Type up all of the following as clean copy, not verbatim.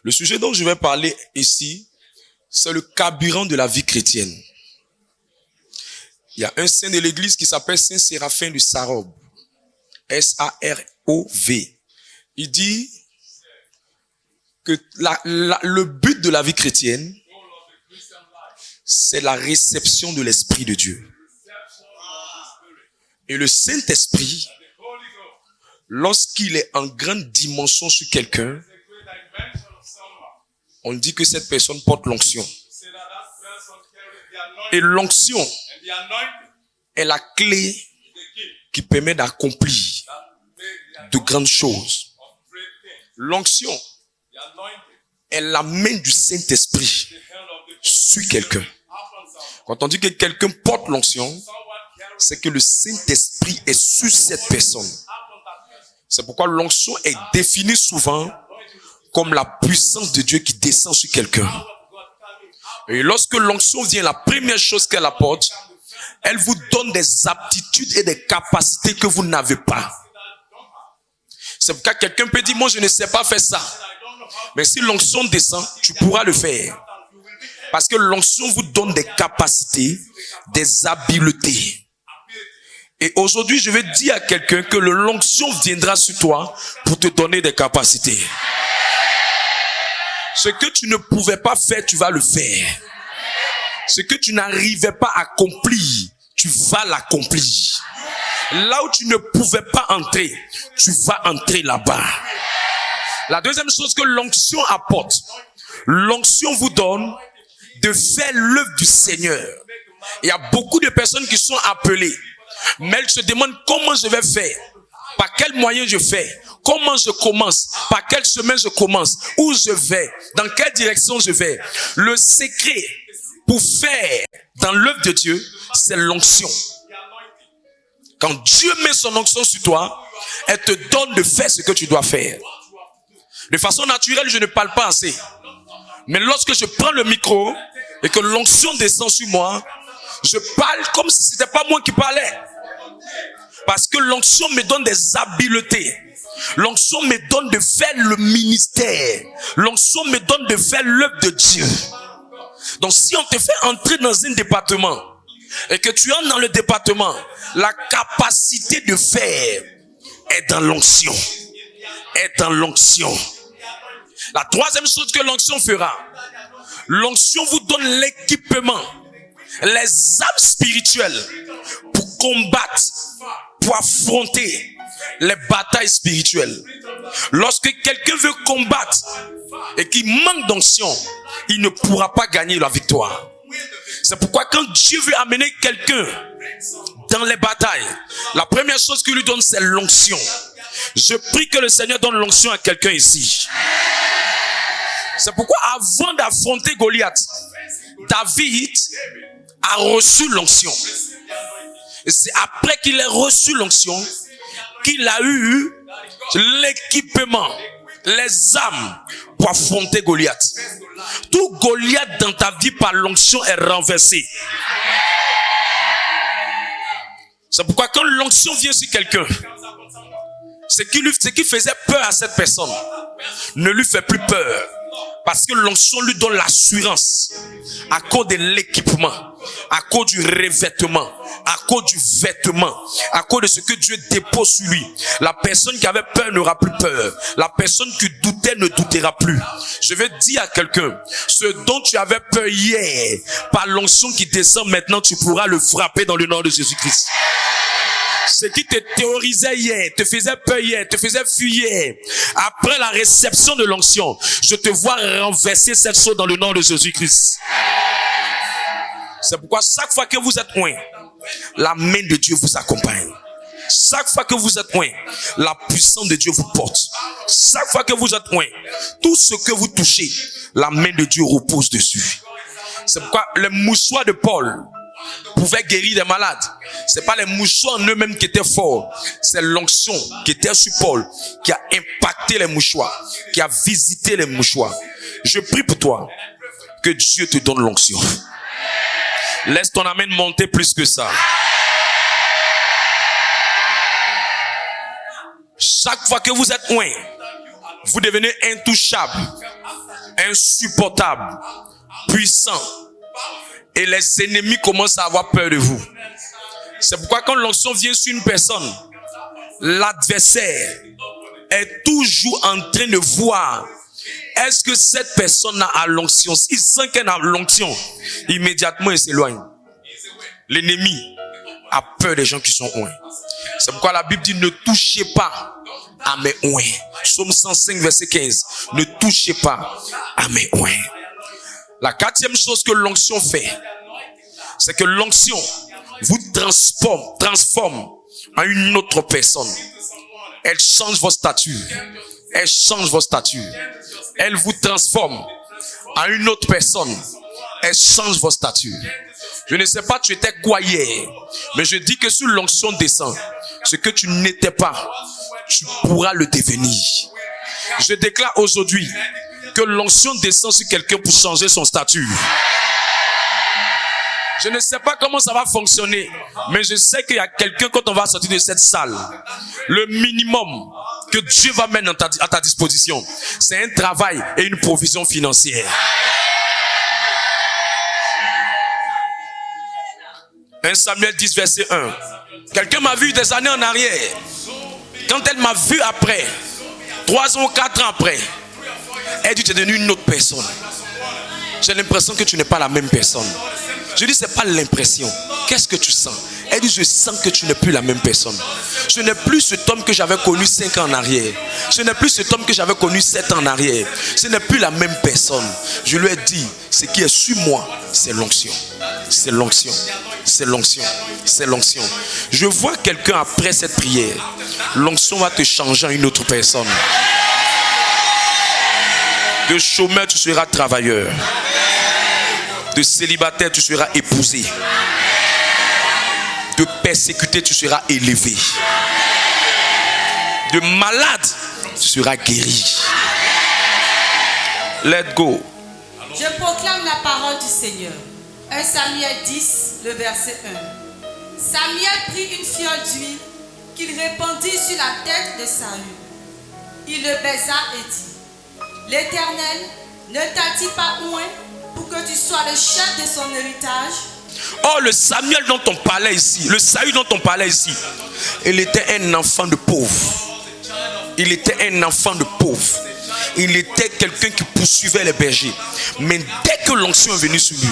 Le sujet dont je vais parler ici, c'est le carburant de la vie chrétienne. Il y a un saint de l'église qui s'appelle Saint Séraphin de Sarov. S-A-R-O-V. Il dit que le but de la vie chrétienne, c'est la réception de l'Esprit de Dieu. Et le Saint-Esprit, lorsqu'il est en grande dimension sur quelqu'un, on dit que cette personne porte l'onction. Et l'onction est la clé qui permet d'accomplir de grandes choses. L'onction est la main du Saint-Esprit sur quelqu'un. Quand on dit que quelqu'un porte l'onction, c'est que le Saint-Esprit est sur cette personne. C'est pourquoi l'onction est définie souvent comme la puissance de Dieu qui descend sur quelqu'un. Et lorsque l'onction vient, la première chose qu'elle apporte, elle vous donne des aptitudes et des capacités que vous n'avez pas. C'est pourquoi quelqu'un peut dire, moi je ne sais pas faire ça. Mais si l'onction descend, tu pourras le faire. Parce que l'onction vous donne des capacités, des habiletés. Et aujourd'hui, je vais dire à quelqu'un que l'onction viendra sur toi pour te donner des capacités. Ce que tu ne pouvais pas faire, tu vas le faire. Ce que tu n'arrivais pas à accomplir, tu vas l'accomplir. Là où tu ne pouvais pas entrer, tu vas entrer là-bas. La deuxième chose que l'onction apporte, l'onction vous donne de faire l'œuvre du Seigneur. Il y a beaucoup de personnes qui sont appelées, mais elles se demandent comment je vais faire, par quel moyen je fais, comment je commence, par quel chemin je commence, où je vais, dans quelle direction je vais. Le secret pour faire dans l'œuvre de Dieu, c'est l'onction. Quand Dieu met son onction sur toi, elle te donne de faire ce que tu dois faire. De façon naturelle, je ne parle pas assez. Mais lorsque je prends le micro et que l'onction descend sur moi, je parle comme si ce n'était pas moi qui parlais. Parce que l'onction me donne des habiletés. L'onction me donne de faire le ministère. L'onction me donne de faire l'œuvre de Dieu. Donc si on te fait entrer dans un département et que tu entres dans le département, la capacité de faire est dans l'onction. Est dans l'onction. La troisième chose que l'onction fera, l'onction vous donne l'équipement, les âmes spirituelles pour combattre, pour affronter les batailles spirituelles. Lorsque quelqu'un veut combattre et qu'il manque d'onction, il ne pourra pas gagner la victoire. C'est pourquoi quand Dieu veut amener quelqu'un dans les batailles, la première chose qu'il lui donne, c'est l'onction. Je prie que le Seigneur donne l'onction à quelqu'un ici. C'est pourquoi avant d'affronter Goliath, David a reçu l'onction. Et c'est après qu'il ait reçu l'onction qu'il a eu l'équipement, les armes pour affronter Goliath. Tout Goliath dans ta vie par l'onction est renversé. C'est pourquoi quand l'onction vient sur quelqu'un, ce qui faisait peur à cette personne ne lui fait plus peur. Parce que l'onction lui donne l'assurance à cause de l'équipement, à cause du revêtement, à cause du vêtement, à cause de ce que Dieu dépose sur lui. La personne qui avait peur n'aura plus peur. La personne qui doutait ne doutera plus. Je vais dire à quelqu'un, ce dont tu avais peur hier, par l'onction qui descend maintenant, tu pourras le frapper dans le nom de Jésus-Christ. Ce qui te théorisait hier, te faisait peur hier, te faisait fuir hier, après la réception de l'onction, je te vois renverser cette chose dans le nom de Jésus-Christ. C'est pourquoi chaque fois que vous êtes loin, la main de Dieu vous accompagne. Chaque fois que vous êtes loin, la puissance de Dieu vous porte. Chaque fois que vous êtes loin, tout ce que vous touchez, la main de Dieu repose dessus. C'est pourquoi les mouchoirs de Paul pouvaient guérir des malades. C'est pas les mouchoirs en eux-mêmes qui étaient forts. C'est l'onction qui était sur Paul qui a impacté les mouchoirs, qui a visité les mouchoirs. Je prie pour toi que Dieu te donne l'onction. Laisse ton amen monter plus que ça. Chaque fois que vous êtes loin, vous devenez intouchable. insupportable, puissant. Et les ennemis commencent à avoir peur de vous. C'est pourquoi quand l'onction vient sur une personne, l'adversaire est toujours en train de voir est-ce que cette personne a l'onction. S'il sent qu'elle a l'onction, immédiatement il s'éloigne. L'ennemi a peur des gens qui sont oints. C'est pourquoi la Bible dit ne touchez pas à mes oints. Psaume 105 verset 15. Ne touchez pas à mes oints. La quatrième chose que l'onction fait, c'est que l'onction vous transforme en une autre personne. Elle change votre statut. Elle change votre statut. Elle vous transforme en une autre personne. Elle change votre statut. Je ne sais pas, tu étais quoi hier, mais je dis que si l'onction descend, ce que tu n'étais pas, tu pourras le devenir. Je déclare aujourd'hui que l'onction descend sur quelqu'un pour changer son statut. Je ne sais pas comment ça va fonctionner, mais je sais qu'il y a quelqu'un quand on va sortir de cette salle. Le minimum que Dieu va mettre à ta disposition, c'est un travail et une provision financière. 1 Samuel 10 verset 1. Quelqu'un m'a vu des années en arrière. Quand elle m'a vu après, 3 ans ou 4 ans après, elle dit tu es devenu une autre personne. J'ai l'impression que tu n'es pas la même personne. Je dis c'est pas l'impression. Qu'est-ce que tu sens? Elle dit je sens que tu n'es plus la même personne. Je n'ai plus cet homme que j'avais connu 5 ans en arrière. Je n'ai plus cet homme que j'avais connu 7 ans en arrière. Ce n'est plus la même personne. Je lui ai dit ce qui est sur moi, c'est l'onction. C'est l'onction. C'est l'onction. C'est l'onction. Je vois quelqu'un après cette prière. L'onction va te changer en une autre personne. De chômeur, tu seras travailleur. De célibataire, tu seras épousé. De persécuté, tu seras élevé. De malade, tu seras guéri. Let's go. Je proclame la parole du Seigneur. 1 Samuel 10, le verset 1. Samuel prit une fiole d'huile qu'il répandit sur la tête de Saül. Il le baisa et dit: L'Éternel ne t'a-t-il pas oint pour que tu sois le chef de son héritage? Oh, le Samuel dont on parlait ici, le Saül dont on parlait ici, il était un enfant de pauvre. Il était un enfant de pauvre. Il était quelqu'un qui poursuivait les bergers. Mais dès que l'onction est venue sur lui,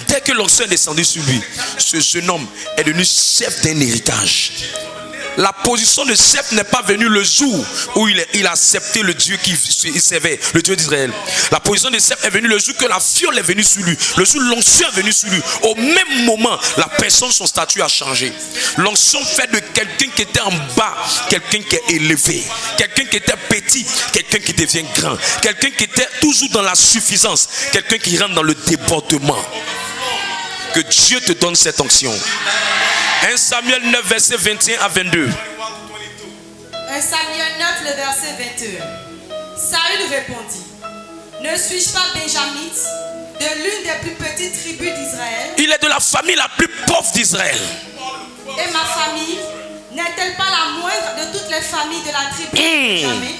dès que l'onction est descendue sur lui, ce jeune homme est devenu chef d'un héritage. La position de chef n'est pas venue le jour où il a accepté le Dieu qu'il servait, le Dieu d'Israël. La position de chef est venue le jour que la fiole est venue sur lui, le jour où l'onction est venue sur lui. Au même moment, la personne, son statut a changé. L'onction fait de quelqu'un qui était en bas, quelqu'un qui est élevé. Quelqu'un qui était petit, quelqu'un qui devient grand. Quelqu'un qui était toujours dans la suffisance, quelqu'un qui rentre dans le débordement. Que Dieu te donne cette onction. 1 Samuel 9, verset 21 à 22. 1 Samuel 9, le verset 21. Saül répondit: Ne suis-je pas benjamite, de l'une des plus petites tribus d'Israël? Il est de la famille la plus pauvre d'Israël. Et ma famille n'est-elle pas la moindre de toutes les familles de la tribu de Benjamin?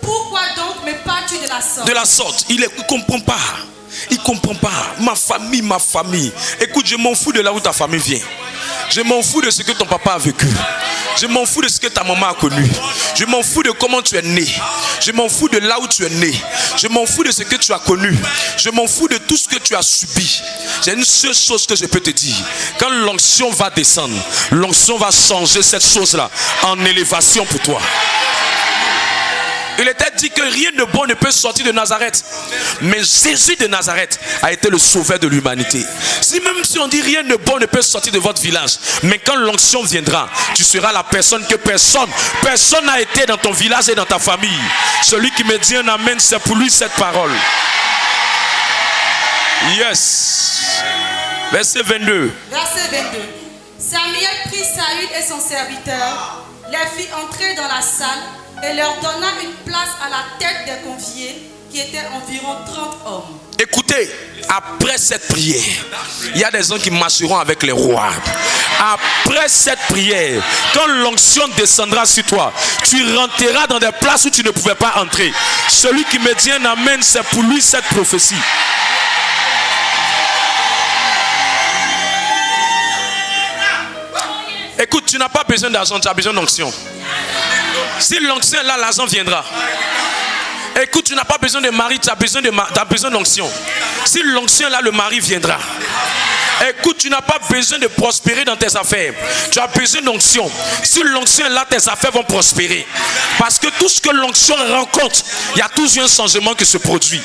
Pourquoi donc me parles-tu de la sorte? De la sorte, il ne comprend pas. Il ne comprend pas. Ma famille, ma famille. Écoute, je m'en fous de là où ta famille vient. Je m'en fous de ce que ton papa a vécu. Je m'en fous de ce que ta maman a connu. Je m'en fous de comment tu es né. Je m'en fous de là où tu es né. Je m'en fous de ce que tu as connu. Je m'en fous de tout ce que tu as subi. J'ai une seule chose que je peux te dire. Quand l'onction va descendre, l'onction va changer cette chose-là en élévation pour toi. Il était dit que rien de bon ne peut sortir de Nazareth. Mais Jésus de Nazareth a été le sauveur de l'humanité. Même si on dit rien de bon ne peut sortir de votre village, mais quand l'onction viendra, tu seras la personne que personne n'a été dans ton village et dans ta famille. Celui qui me dit un amen, c'est pour lui cette parole. Yes. Verset 22. Verset 22. Samuel prit Saül et son serviteur, les fit entrer dans la salle et leur donna une place à la tête des conviés, qui étaient environ 30 hommes. Écoutez, après cette prière, il y a des gens qui marcheront avec les rois. Après cette prière, quand l'onction descendra sur toi, tu rentreras dans des places où tu ne pouvais pas entrer. Celui qui me dit un amen, c'est pour lui cette prophétie. Écoute, tu n'as pas besoin d'argent, tu as besoin d'onction. Si l'onction est là, l'argent viendra. Écoute, tu n'as pas besoin de mari, tu as besoin d'onction. Si l'onction est là, le mari viendra. Écoute, tu n'as pas besoin de prospérer dans tes affaires. Tu as besoin d'onction. Si l'onction est là, tes affaires vont prospérer. Parce que tout ce que l'onction rencontre, il y a toujours un changement qui se produit.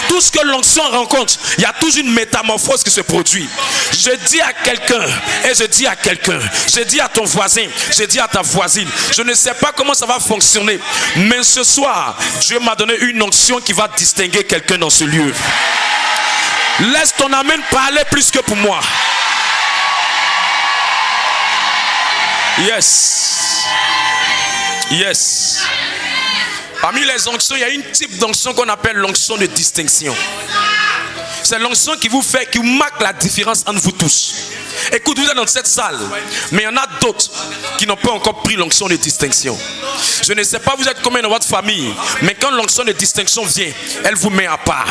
Tout ce que l'onction rencontre, il y a toujours une métamorphose qui se produit. Je dis à quelqu'un, et je dis à quelqu'un, je dis à ton voisin, je dis à ta voisine, je ne sais pas comment ça va fonctionner, mais ce soir, Dieu m'a donné une onction qui va distinguer quelqu'un dans ce lieu. Laisse ton amen parler plus que pour moi. Yes. Yes. Parmi les onctions, il y a une type d'onction qu'on appelle l'onction de distinction. C'est l'onction qui vous marque la différence entre vous tous. Écoute, vous êtes dans cette salle, mais il y en a d'autres qui n'ont pas encore pris l'onction de distinction. Je ne sais pas vous êtes combien dans votre famille, mais quand l'onction de distinction vient, elle vous met à part.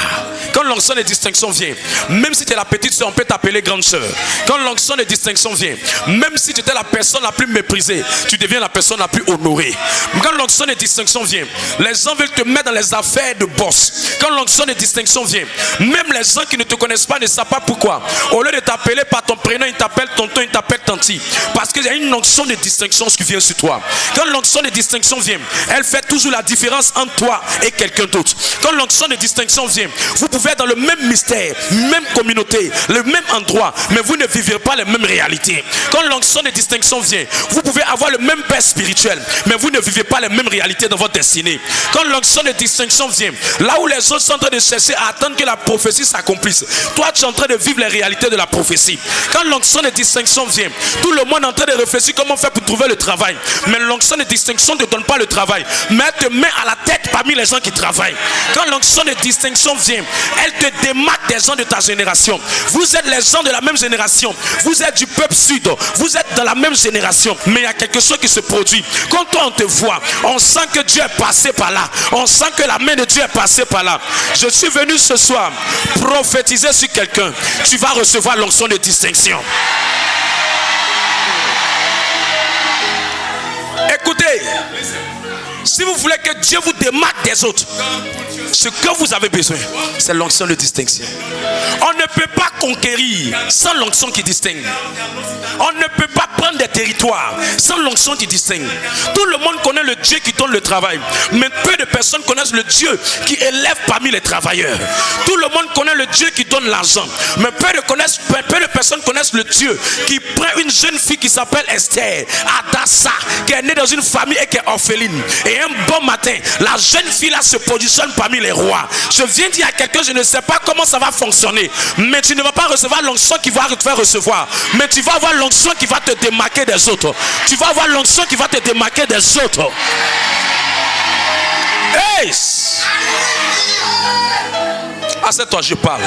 Quand l'onction de distinction vient, même si tu es la petite soeur, on peut t'appeler grande soeur. Quand l'onction de distinction vient, même si tu étais la personne la plus méprisée, tu deviens la personne la plus honorée. Quand l'onction de distinction vient, les gens veulent te mettre dans les affaires de boss. Quand l'onction de distinction vient, même les gens qui ne te connaissent pas ne savent pas pourquoi. Au lieu de t'appeler par ton prénom, ils t'appellent tonton, ils t'appellent tanti. Parce qu'il y a une onction de distinction qui vient sur toi. Quand l'onction de distinction vient, elle fait toujours la différence entre toi et quelqu'un d'autre. Quand l'onction de distinction vient, vous pouvez être dans le même mystère, même communauté, le même endroit, mais vous ne vivrez pas les mêmes réalités. Quand l'onction de distinction vient, vous pouvez avoir le même père spirituel, mais vous ne vivez pas les mêmes réalités dans votre destinée. Quand l'onction de distinction vient, là où les autres sont en train de chercher à attendre que la prophétie s'accomplisse, toi tu es en train de vivre les réalités de la prophétie. Quand l'onction de distinction vient, tout le monde est en train de réfléchir comment faire pour trouver le travail, mais l'onction de distinction ne te donne pas le travail, mais elle te met à la tête parmi les gens qui travaillent. Quand l'onction de distinction vient, elle te démarque des gens de ta génération. Vous êtes les gens de la même génération, vous êtes du peuple sud, vous êtes dans la même génération, mais il y a quelque chose qui se produit. Quand toi on te voit, on sent que Dieu est passé par là, on sent que la main de Dieu est passée par là. Je suis venu ce soir prophétiser sur quelqu'un. Tu vas recevoir l'onction de distinction. Écoutez, si vous voulez que Dieu vous démarque des autres, ce que vous avez besoin, c'est l'onction de distinction. On ne peut pas conquérir sans l'onction qui distingue. On ne peut pas prendre des territoires sans l'onction qui distingue. Tout le monde connaît le Dieu qui donne le travail, mais peu de personnes connaissent le Dieu qui élève parmi les travailleurs. Tout le monde connaît le Dieu qui donne l'argent, mais peu de personnes connaissent le Dieu qui prend une jeune fille qui s'appelle Esther, Adassa, qui est née dans une famille et qui est orpheline. Et un bon matin, la jeune fille là se positionne parmi les rois. Je viens dire à quelqu'un, je ne sais pas comment ça va fonctionner, mais tu ne vas pas recevoir l'onction qui va te faire recevoir, mais tu vas avoir l'onction qui va te démarquer des autres. Tu vas avoir l'onction qui va te démarquer des autres. Hey! Ah, c'est toi, je parle.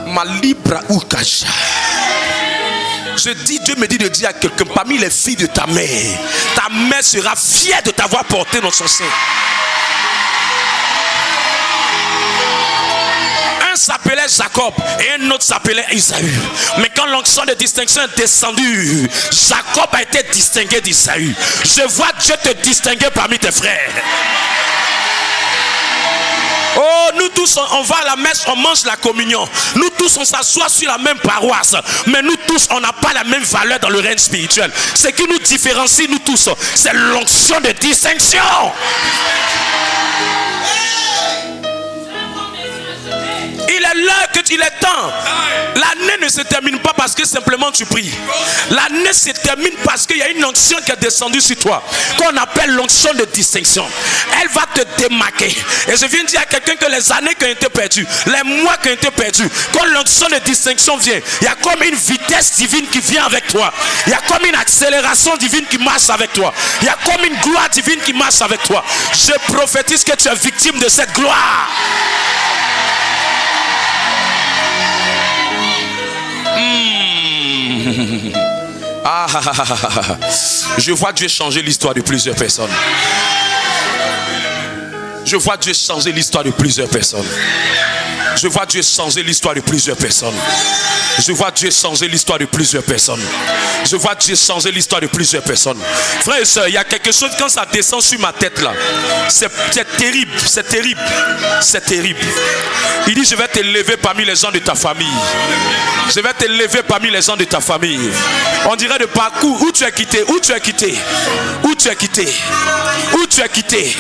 Ma libra ou kaja. Je dis, Dieu me dit de dire à quelqu'un, parmi les filles de ta mère sera fière de t'avoir porté dans son sein. Un s'appelait Jacob et un autre s'appelait Isaü. Mais quand l'onction de distinction est descendue, Jacob a été distingué d'Isaü. Je vois Dieu te distinguer parmi tes frères. Oh, nous tous, on va à la messe, on mange la communion. Nous tous, on s'assoit sur la même paroisse. Mais nous tous, on n'a pas la même valeur dans le règne spirituel. Ce qui nous différencie, nous tous, c'est l'onction de distinction. Il est là qu'il est temps. L'année ne se termine pas parce que simplement tu pries. L'année se termine parce qu'il y a une onction qui est descendue sur toi, qu'on appelle l'onction de distinction. Elle va te démarquer. Et je viens de dire à quelqu'un que les années qui ont été perdues, les mois qui ont été perdus, quand l'onction de distinction vient, il y a comme une vitesse divine qui vient avec toi. Il y a comme une accélération divine qui marche avec toi. Il y a comme une gloire divine qui marche avec toi. Je prophétise que tu es victime de cette gloire. Ah, je vois Dieu changer l'histoire de plusieurs personnes. Je vois Dieu changer l'histoire de plusieurs personnes. Je vois Dieu changer l'histoire de plusieurs personnes. Je vois Dieu changer l'histoire de plusieurs personnes. Je vois Dieu changer l'histoire de plusieurs personnes. Frères et sœurs, il y a quelque chose quand ça descend sur ma tête là. C'est terrible, c'est terrible, c'est terrible. Il dit, je vais t'élever parmi les gens de ta famille. Je vais t'élever parmi les gens de ta famille. On dirait de parcours où tu es quitté, où tu es quitté, où tu es quitté, où tu es quitté.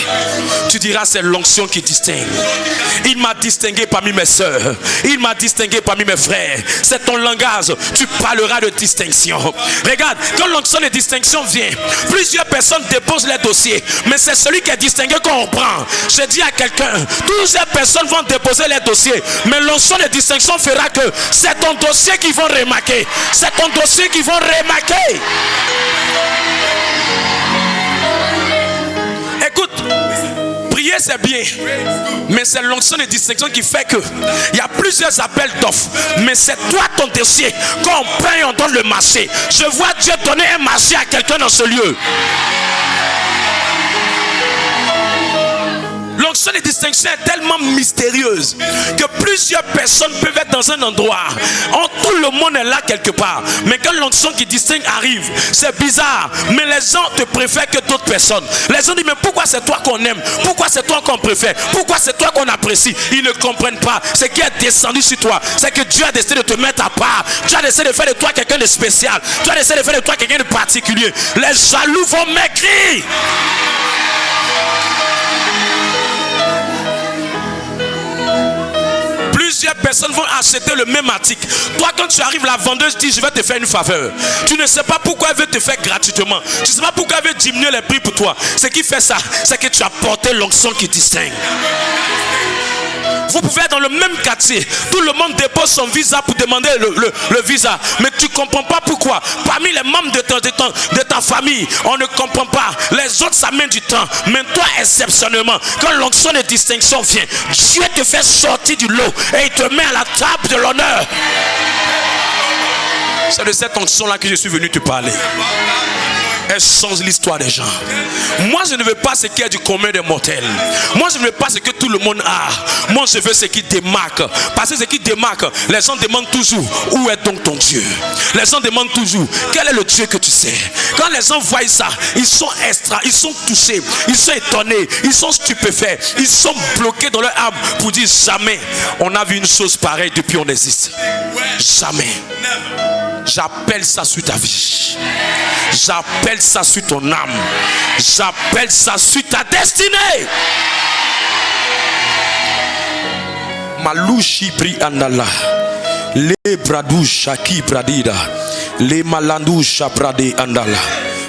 Tu diras, c'est l'onction qui distingue. Il m'a distingué parmi mes soeurs. Il m'a distingué parmi mes frères. C'est ton langage. Tu parleras de distinction. Regarde, quand l'onction de distinction vient, plusieurs personnes déposent les dossiers. Mais c'est celui qui est distingué qu'on prend. Je dis à quelqu'un, plusieurs personnes vont déposer les dossiers. Mais l'onction de distinction fera que c'est ton dossier qu'ils vont remarquer. C'est ton dossier qu'ils vont remarquer. Écoute, prier c'est bien, mais c'est l'onction de distinction qui fait que il y a plusieurs appels d'offres, mais c'est toi ton dossier. Quand on prend et on donne le marché, je vois Dieu donner un marché à quelqu'un dans ce lieu. L'onction de distinction est tellement mystérieuse que plusieurs personnes peuvent être dans un endroit. Tout le monde est là quelque part. Mais quand l'onction qui distingue arrive, c'est bizarre. Mais les gens te préfèrent que d'autres personnes. Les gens disent, mais pourquoi c'est toi qu'on aime? Pourquoi c'est toi qu'on préfère? Pourquoi c'est toi qu'on apprécie? Ils ne comprennent pas. Ce qui est descendu sur toi, c'est que Dieu a décidé de te mettre à part. Dieu a décidé de faire de toi quelqu'un de spécial. Dieu a décidé de faire de toi quelqu'un de particulier. Les jaloux vont m'écrire. Plusieurs personnes vont acheter le même article. Toi, quand tu arrives, la vendeuse dit, je vais te faire une faveur. Tu ne sais pas pourquoi elle veut te faire gratuitement. Tu ne sais pas pourquoi elle veut diminuer les prix pour toi. Ce qui fait ça, c'est que tu as porté l'onction qui distingue. Vous pouvez être dans le même quartier. Tout le monde dépose son visa pour demander le visa. Mais tu ne comprends pas pourquoi. Parmi les membres de ta famille, on ne comprend pas. Les autres, ça met du temps. Mais toi, exceptionnellement, quand l'onction de distinction vient, Dieu te fait sortir du lot et il te met à la table de l'honneur. C'est de cette onction-là que je suis venu te parler. Elle change l'histoire des gens. Moi je ne veux pas ce qui est du commun des mortels. Moi je ne veux pas ce que tout le monde a. Moi je veux ce qui démarque. Parce que ce qui démarque, les gens demandent toujours, où est donc ton Dieu? Les gens demandent toujours, quel est le Dieu que tu sais? Quand les gens voient ça, ils sont ils sont touchés, ils sont étonnés, ils sont stupéfaits, ils sont bloqués dans leur âme pour dire, jamais on a vu une chose pareille depuis on existe. Jamais. J'appelle ça sur ta vie. J'appelle ça sur ton âme. J'appelle ça sur ta destinée. Malouchi pri andala. Le bradoucha ki pradida. Le malandoucha prade andala.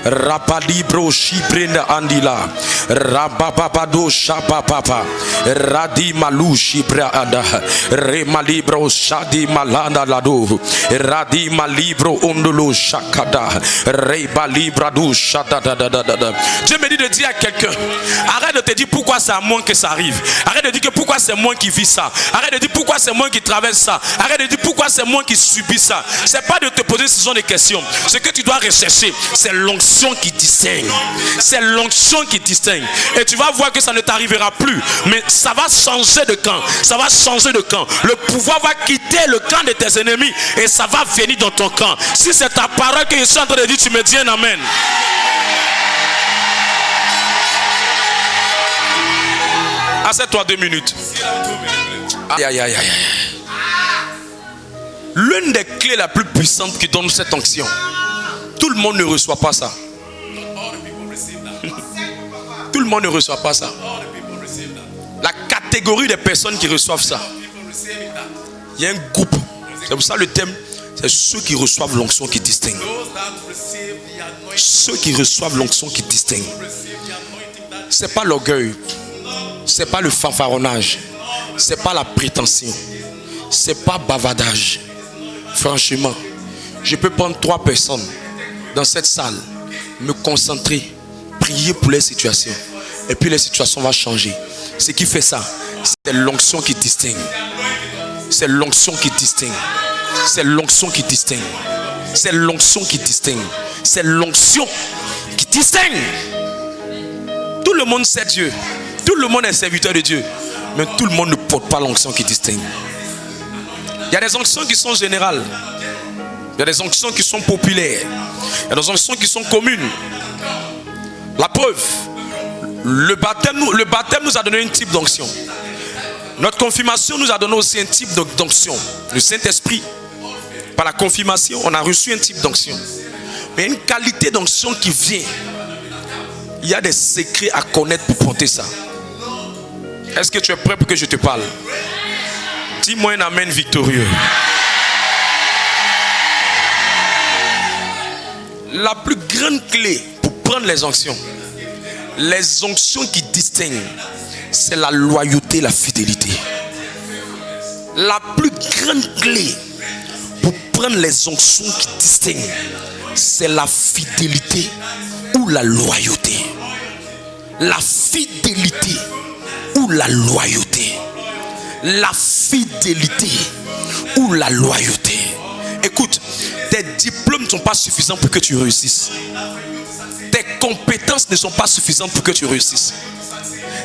Rapadibro shiprenda andila. Rabababado shapapapa. Radi malushi praada. Remalibro shadi malanda lado. Radi malibro ondolo shakada. Reba libra do shada da da da da. Dieu me dit de dire à quelqu'un, arrête de te dire pourquoi c'est à moi que ça arrive. Arrête de dire que pourquoi c'est moi qui vis ça. Arrête de dire pourquoi c'est moi qui traverse ça. Arrête de dire pourquoi c'est moi qui subis ça. C'est pas de te poser ce genre de questions. Ce que tu dois rechercher, c'est l'onction qui distingue. C'est l'onction qui distingue. Et tu vas voir que ça ne t'arrivera plus. Mais ça va changer de camp. Ça va changer de camp. Le pouvoir va quitter le camp de tes ennemis et ça va venir dans ton camp. Si c'est ta parole que je suis en train de dire, tu me dis un amen. Assieds-toi 2 minutes. Aïe aïe aïe aïe. L'une des clés la plus puissantes qui donne cette onction, tout le monde ne reçoit pas ça. Tout le monde ne reçoit pas ça. La catégorie des personnes qui reçoivent ça, il y a un groupe. C'est pour ça le thème, c'est ceux qui reçoivent l'onction qui distingue. Ceux qui reçoivent l'onction qui distingue. C'est pas l'orgueil, c'est pas le fanfaronnage, c'est pas la prétention, c'est pas bavardage. Franchement, je peux prendre 3 personnes dans cette salle, me concentrer, prier pour les situations, et puis les situations vont changer. Ce qui fait ça, c'est l'onction qui distingue. C'est l'onction qui distingue. C'est l'onction qui distingue. C'est l'onction qui distingue. C'est l'onction qui distingue. Tout le monde sait Dieu. Tout le monde est serviteur de Dieu. Mais tout le monde ne porte pas l'onction qui distingue. Il y a des onctions qui sont générales. Il y a des onctions qui sont populaires. Il y a des onctions qui sont communes. La preuve, le baptême nous a donné un type d'onction. Notre confirmation nous a donné aussi un type d'onction. Le Saint-Esprit, par la confirmation, on a reçu un type d'onction. Mais une qualité d'onction qui vient. Il y a des secrets à connaître pour porter ça. Est-ce que tu es prêt pour que je te parle? Dis-moi un amen victorieux. La plus grande clé pour prendre les onctions qui distinguent, c'est la loyauté, la fidélité. La plus grande clé pour prendre les onctions qui distinguent, c'est la fidélité ou la loyauté. La fidélité ou la loyauté. La fidélité ou la loyauté. Écoute, tes diplômes ne sont pas suffisants pour que tu réussisses. Tes compétences ne sont pas suffisantes pour que tu réussisses.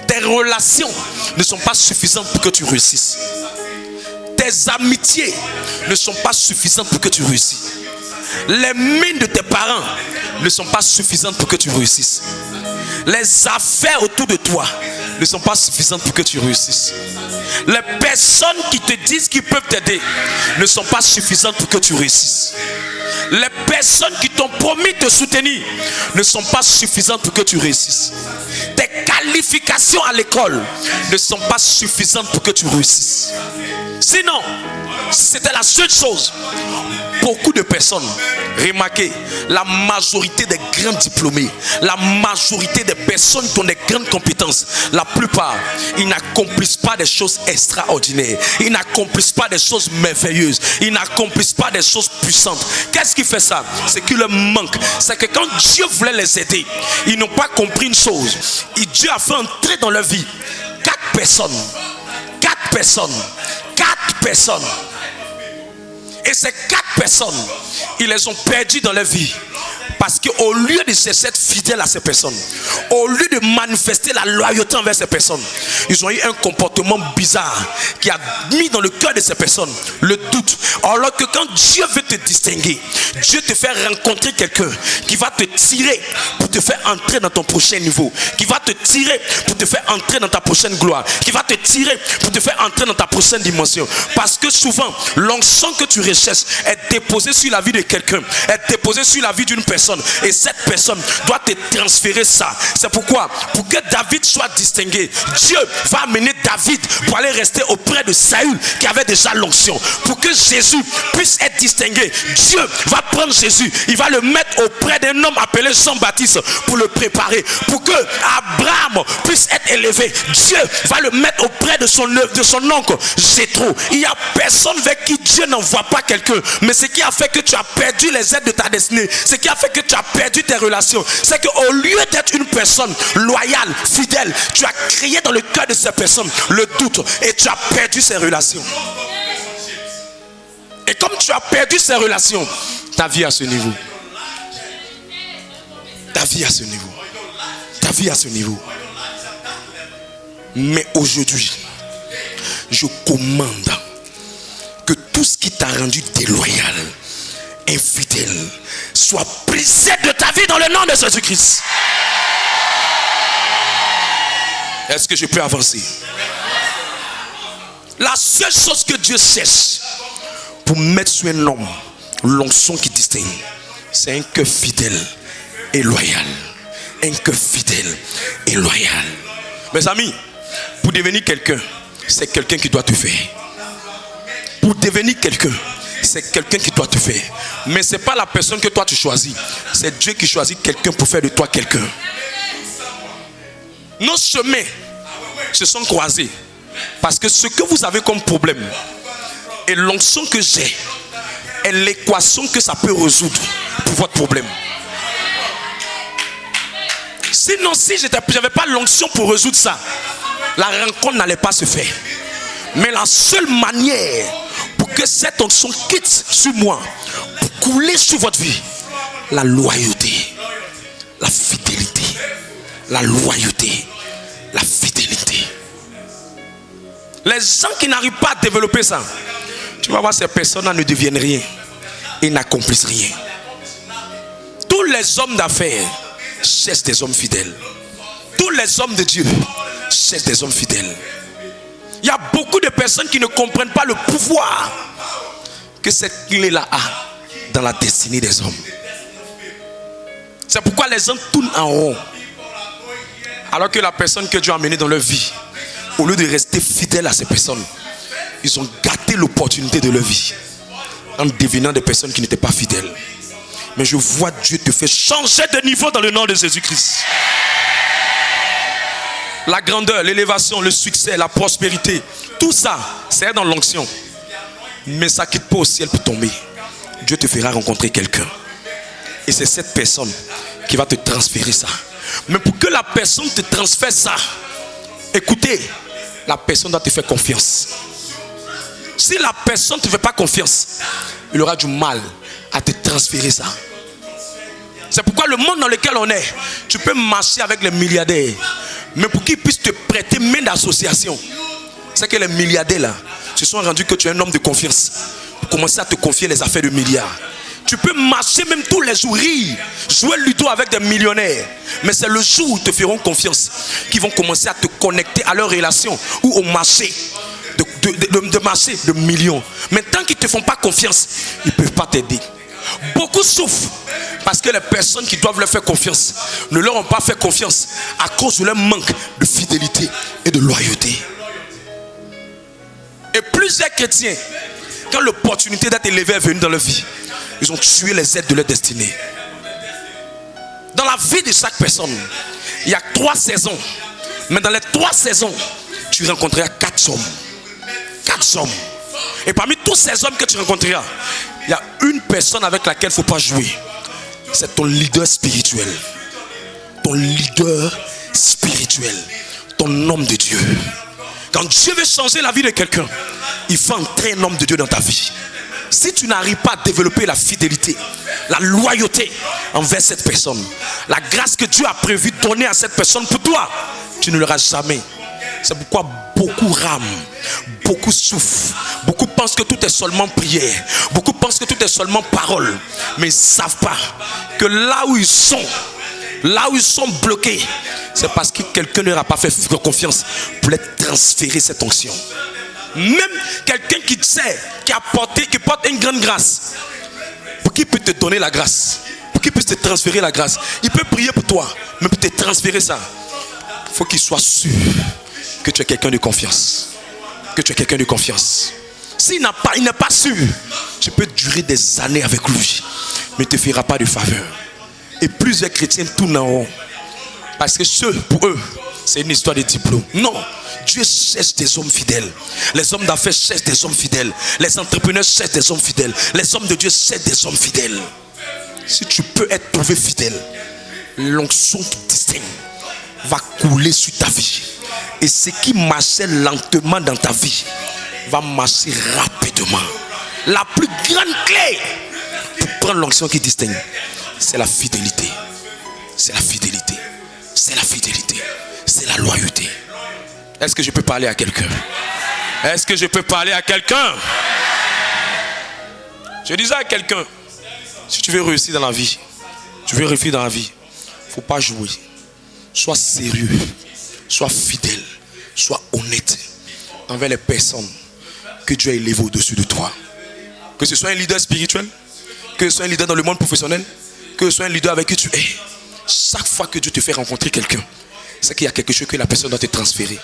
Tes relations ne sont pas suffisantes pour que tu réussisses. Tes amitiés ne sont pas suffisantes pour que tu réussisses. Les mines de tes parents ne sont pas suffisantes pour que tu réussisses. Les affaires autour de toi ne sont pas suffisantes pour que tu réussisses. Les personnes qui te disent qu'ils peuvent t'aider ne sont pas suffisantes pour que tu réussisses. Les personnes qui t'ont promis de te soutenir ne sont pas suffisantes pour que tu réussisses. Tes qualifications à l'école ne sont pas suffisantes pour que tu réussisses. Sinon, si c'était la seule chose, beaucoup de personnes, remarquez, la majorité des grands diplômés, la majorité des personnes qui ont des grandes compétences, la plupart, ils n'accomplissent pas des choses extraordinaires. Ils n'accomplissent pas des choses merveilleuses. Ils n'accomplissent pas des choses puissantes. Qu'est-ce qui fait ça? C'est qu'il leur manque. C'est que quand Dieu voulait les aider, ils n'ont pas compris une chose. Et Dieu a fait entrer dans leur vie 4 personnes. Et ces 4 personnes, ils les ont perdues dans leur vie. Parce qu'au lieu de chercher être fidèles à ces personnes, au lieu de manifester la loyauté envers ces personnes, ils ont eu un comportement bizarre qui a mis dans le cœur de ces personnes le doute. Alors que quand Dieu veut te distinguer, Dieu te fait rencontrer quelqu'un qui va te tirer pour te faire entrer dans ton prochain niveau, qui va te tirer pour te faire entrer dans ta prochaine gloire, qui va te tirer pour te faire entrer dans ta prochaine dimension. Parce que souvent, l'onction que tu recherches est déposée sur la vie de quelqu'un, est déposée sur la vie d'une personne. Et cette personne doit te transférer ça. C'est pourquoi, pour que David soit distingué, Dieu va amener David pour aller rester auprès de Saül qui avait déjà l'onction. Pour que Jésus puisse être distingué, Dieu va prendre Jésus, il va le mettre auprès d'un homme appelé Jean-Baptiste pour le préparer. Pour que Abraham puisse être élevé, Dieu va le mettre auprès de son oncle Jéthro. Il n'y a personne vers qui Dieu n'envoie pas quelqu'un. Mais ce qui a fait que tu as perdu les aides de ta destinée, ce qui a fait que tu as perdu tes relations, c'est qu'au lieu d'être une personne loyale, fidèle, tu as créé dans le cœur de ces personnes le doute et tu as perdu ces relations. Et comme tu as perdu ces relations, ta vie à ce niveau. Ta vie à ce niveau. Ta vie à ce niveau. Mais aujourd'hui, je commande que tout ce qui t'a rendu déloyal, infidèle, soit brisé de ta vie dans le nom de Jésus-Christ. Est-ce que je peux avancer? La seule chose que Dieu cherche pour mettre sur un homme l'onction qui distingue, c'est un cœur fidèle et loyal. Un cœur fidèle et loyal. Mes amis, pour devenir quelqu'un, c'est quelqu'un qui doit te faire. Pour devenir quelqu'un, c'est quelqu'un qui doit te faire. Mais ce n'est pas la personne que toi tu choisis. C'est Dieu qui choisit quelqu'un pour faire de toi quelqu'un. Nos chemins se sont croisés. Parce que ce que vous avez comme problème et l'onction que j'ai est l'équation que ça peut résoudre pour votre problème. Sinon, si je n'avais pas l'onction pour résoudre ça, la rencontre n'allait pas se faire. Mais la seule manière pour que cette onction quitte sur moi, pour couler sur votre vie la loyauté, la fidélité, la loyauté, la fidélité. Les gens qui n'arrivent pas à développer ça, tu vas voir, ces personnes-là ne deviennent rien et n'accomplissent rien. Tous les hommes d'affaires cherchent des hommes fidèles. Tous les hommes de Dieu cherchent des hommes fidèles. Il y a beaucoup de personnes qui ne comprennent pas le pouvoir que cette clé-là a dans la destinée des hommes. C'est pourquoi les gens tournent en rond. Alors que la personne que Dieu a amenée dans leur vie, au lieu de rester fidèle à ces personnes, ils ont gâté l'opportunité de leur vie en devenant des personnes qui n'étaient pas fidèles. Mais je vois Dieu te faire changer de niveau dans le nom de Jésus-Christ. La grandeur, l'élévation, le succès, la prospérité, tout ça, c'est dans l'onction. Mais ça ne quitte pas au ciel pour tomber. Dieu te fera rencontrer quelqu'un. Et c'est cette personne qui va te transférer ça. Mais pour que la personne te transfère ça, écoutez, la personne doit te faire confiance. Si la personne ne te fait pas confiance, il aura du mal à te transférer ça. C'est pourquoi le monde dans lequel on est, tu peux marcher avec les milliardaires, mais pour qu'ils puissent te prêter main d'association, c'est que les milliardaires là se sont rendus que tu es un homme de confiance pour commencer à te confier les affaires de milliards. Tu peux marcher même tous les jours, rire, jouer ludo avec des millionnaires, mais c'est le jour où ils te feront confiance qu'ils vont commencer à te connecter à leur relation ou au marché de marché de millions. Mais tant qu'ils ne te font pas confiance, ils ne peuvent pas t'aider. Beaucoup souffrent parce que les personnes qui doivent leur faire confiance ne leur ont pas fait confiance à cause de leur manque de fidélité et de loyauté. Et plusieurs chrétiens, quand l'opportunité d'être élevé est venue dans leur vie, ils ont tué les aides de leur destinée. Dans la vie de chaque personne, il y a 3 saisons. Mais dans les 3 saisons, tu rencontreras 4 hommes. 4 hommes. Et parmi tous ces hommes que tu rencontreras, il y a une personne avec laquelle il ne faut pas jouer. C'est ton leader spirituel. Ton leader spirituel. Ton homme de Dieu. Quand Dieu veut changer la vie de quelqu'un, il fait entrer un homme de Dieu dans ta vie. Si tu n'arrives pas à développer la fidélité, la loyauté envers cette personne, la grâce que Dieu a prévu donner à cette personne pour toi, tu ne l'auras jamais. C'est pourquoi beaucoup rament, beaucoup souffrent, beaucoup pensent que tout est seulement prière, beaucoup pensent que tout est seulement parole, mais ils ne savent pas que là où ils sont bloqués, c'est parce que quelqu'un ne leur a pas fait confiance pour leur transférer cette onction. Même quelqu'un qui sait, qui porte une grande grâce, pour qu'il puisse te donner la grâce, pour qu'il puisse te transférer la grâce, il peut prier pour toi, mais pour te transférer ça, il faut qu'il soit sûr que tu es quelqu'un de confiance. Que tu es quelqu'un de confiance. S'il n'est pas sûr, tu peux durer des années avec lui, mais il ne te fera pas de faveur. Et plusieurs chrétiens tournent en rond. Parce que pour eux, c'est une histoire de diplôme. Non, Dieu cherche des hommes fidèles. Les hommes d'affaires cherchent des hommes fidèles. Les entrepreneurs cherchent des hommes fidèles. Les hommes de Dieu cherchent des hommes fidèles. Si tu peux être trouvé fidèle, l'onction qui distingue va couler sur ta vie. Et ce qui marchait lentement dans ta vie va marcher rapidement. La plus grande clé pour prendre l'onction qui distingue, c'est la fidélité. C'est la fidélité. C'est la fidélité. C'est la loyauté. Est-ce que je peux parler à quelqu'un? Est-ce que je peux parler à quelqu'un? Je disais à quelqu'un, si tu veux réussir dans la vie, il ne faut pas jouer. Sois sérieux, sois fidèle, sois honnête envers les personnes que Dieu a élevées au-dessus de toi. Que ce soit un leader spirituel, que ce soit un leader dans le monde professionnel, que ce soit un leader avec qui tu es. Chaque fois que Dieu te fait rencontrer quelqu'un, c'est qu'il y a quelque chose que la personne doit te transférer.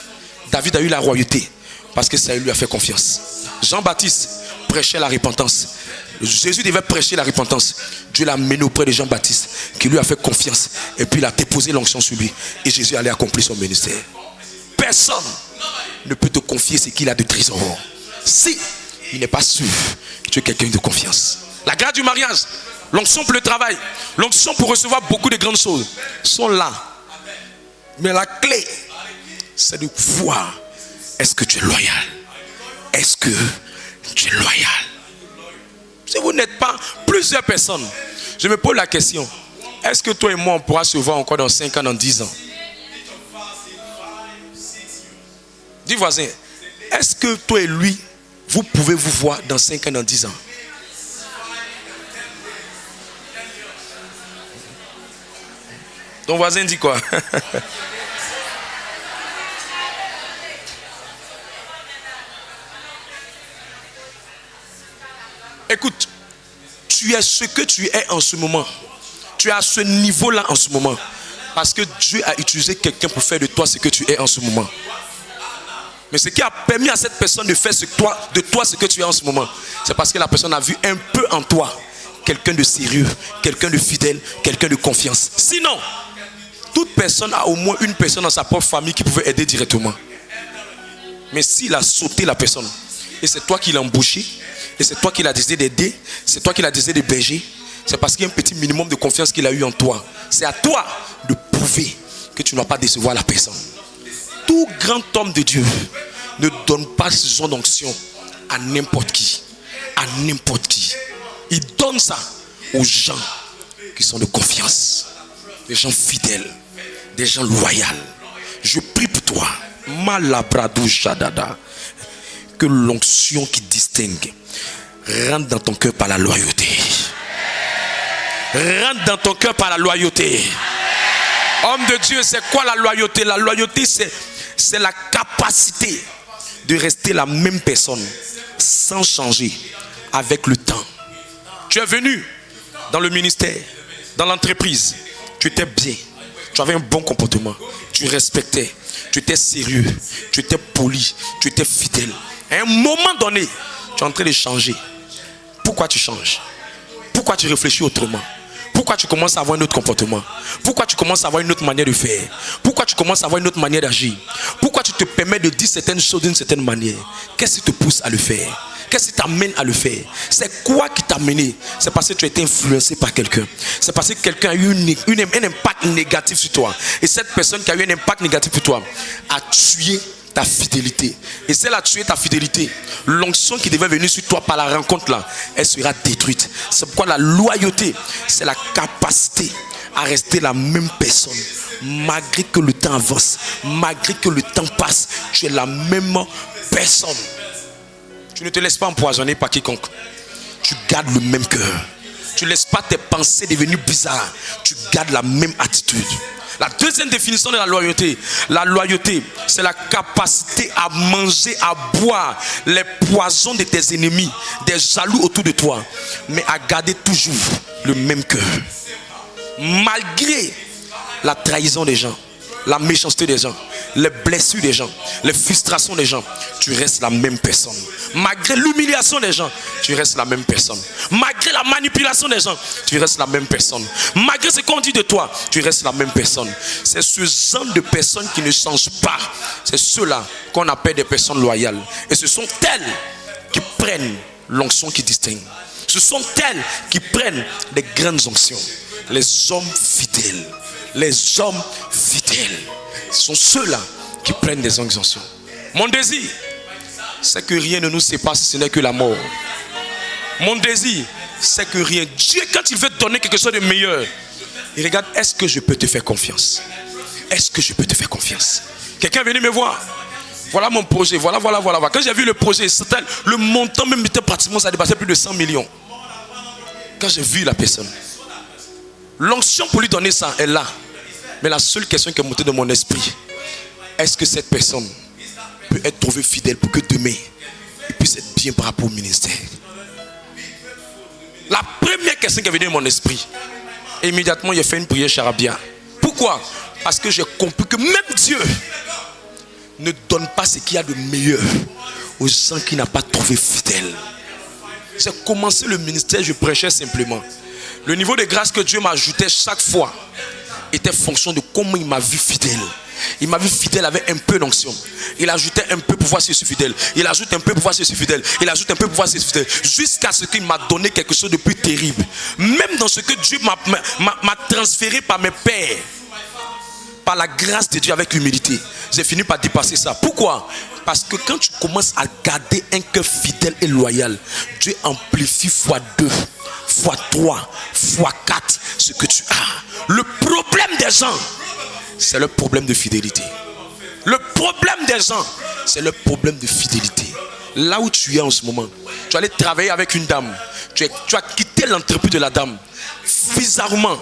David a eu la royauté parce que ça lui a fait confiance. Jean-Baptiste prêchait la repentance. Jésus devait prêcher la repentance. Dieu l'a mené auprès de Jean-Baptiste qui lui a fait confiance et puis il a déposé l'onction sur lui et Jésus allait accomplir son ministère. Personne ne peut te confier ce qu'il a de trésor si il n'est pas sûr que tu es quelqu'un de confiance. La grâce du mariage, l'onction pour le travail, l'onction pour recevoir beaucoup de grandes choses sont là. Mais la clé, c'est de voir, est-ce que tu es loyal? Est-ce que tu es loyal? Si vous n'êtes pas plusieurs personnes, je me pose la question. Est-ce que toi et moi, on pourra se voir encore dans 5 ans, dans 10 ans? Dis voisin, est-ce que toi et lui, vous pouvez vous voir dans 5 ans, dans 10 ans? Ton voisin dit quoi? Écoute, tu es ce que tu es en ce moment. Tu es à ce niveau-là en ce moment. Parce que Dieu a utilisé quelqu'un pour faire de toi ce que tu es en ce moment. Mais ce qui a permis à cette personne de faire de toi ce que tu es en ce moment, c'est parce que la personne a vu un peu en toi quelqu'un de sérieux, quelqu'un de fidèle, quelqu'un de confiance. Sinon, toute personne a au moins une personne dans sa propre famille qui pouvait aider directement. Mais s'il a sauté la personne, et c'est toi qui l'as embauché, et c'est toi qui l'as décidé d'aider, c'est toi qui l'as décidé d'héberger, c'est parce qu'il y a un petit minimum de confiance qu'il a eu en toi. C'est à toi de prouver que tu ne vas pas décevoir la personne. Tout grand homme de Dieu ne donne pas son onction à n'importe qui. À n'importe qui. Il donne ça aux gens qui sont de confiance. Des gens fidèles. Des gens loyaux. Je prie pour toi. Malabradou Shadada. Que l'onction qui distingue rentre dans ton cœur par la loyauté. Rentre dans ton cœur par la loyauté. Homme de Dieu, c'est quoi la loyauté? La loyauté, c'est la capacité de rester la même personne sans changer avec le temps. Tu es venu dans le ministère, dans l'entreprise, tu étais bien, tu avais un bon comportement, tu respectais, tu étais sérieux, tu étais poli, tu étais fidèle. À un moment donné, tu es en train de changer. Pourquoi tu changes? Pourquoi tu réfléchis autrement? Pourquoi tu commences à avoir un autre comportement? Pourquoi tu commences à avoir une autre manière de faire? Pourquoi tu commences à avoir une autre manière d'agir? Pourquoi tu te permets de dire certaines choses d'une certaine manière? Qu'est-ce qui te pousse à le faire? Qu'est-ce qui t'amène à le faire? C'est quoi qui t'a mené? C'est parce que tu as été influencé par quelqu'un. C'est parce que quelqu'un a eu un impact négatif sur toi. Et cette personne qui a eu un impact négatif sur toi a tué ta fidélité. Et si elle a tué ta fidélité, l'onction qui devait venir sur toi par la rencontre là, elle sera détruite. C'est pourquoi la loyauté, c'est la capacité à rester la même personne. Malgré que le temps avance, malgré que le temps passe, tu es la même personne. Tu ne te laisses pas empoisonner par quiconque. Tu gardes le même cœur. Tu ne laisses pas tes pensées devenir bizarres. Tu gardes la même attitude. La deuxième définition de la loyauté, c'est la capacité à manger, à boire les poisons de tes ennemis, des jaloux autour de toi, mais à garder toujours le même cœur. Malgré la trahison des gens, la méchanceté des gens, les blessures des gens, les frustrations des gens, tu restes la même personne. Malgré l'humiliation des gens, tu restes la même personne. Malgré la manipulation des gens, tu restes la même personne. Malgré ce qu'on dit de toi, tu restes la même personne. C'est ce genre de personnes qui ne changent pas. C'est ceux-là qu'on appelle des personnes loyales. Et ce sont elles qui prennent l'onction qui distingue. Ce sont elles qui prennent les grandes onctions. Les hommes fidèles. Les hommes fidèles. Ce sont ceux-là qui prennent des onctions. Mon désir, c'est que rien ne nous sépare si ce n'est que la mort. Mon désir, c'est que rien. Dieu, quand il veut te donner quelque chose de meilleur, il regarde, est-ce que je peux te faire confiance? Est-ce que je peux te faire confiance? Quelqu'un est venu me voir. Voilà mon projet, voilà. Quand j'ai vu le projet, le montant même était pratiquement, ça dépassait plus de 100 millions. Quand j'ai vu la personne, l'onction pour lui donner ça est là. Mais la seule question qui est montée dans mon esprit, est-ce que cette personne peut être trouvée fidèle pour que demain, il puisse être bien par rapport au ministère? La première question qui est venue dans mon esprit, immédiatement, j'ai fait une prière charabia. Pourquoi? Parce que j'ai compris que même Dieu ne donne pas ce qu'il y a de meilleur aux gens qui n'ont pas trouvé fidèles. J'ai commencé le ministère, je prêchais simplement. Le niveau de grâce que Dieu m'ajoutait chaque fois était fonction de comment il m'a vu fidèle. Il m'a vu fidèle avec un peu d'onction. Il ajoutait un peu pour voir si je suis fidèle. Il ajoute un peu pour voir si je suis fidèle. Il ajoute un peu pour voir si je suis fidèle. Jusqu'à ce qu'il m'a donné quelque chose de plus terrible. Même dans ce que Dieu m'a transféré par mes pères. Par la grâce de Dieu avec humilité. J'ai fini par dépasser ça. Pourquoi? Parce que quand tu commences à garder un cœur fidèle et loyal, Dieu amplifie fois 2, fois 3, fois 4 ce que tu as. Le problème des gens, c'est le problème de fidélité. Le problème des gens, c'est le problème de fidélité. Là où tu es en ce moment, tu allais travailler avec une dame. Tu as quitté l'entreprise de la dame. Bizarrement,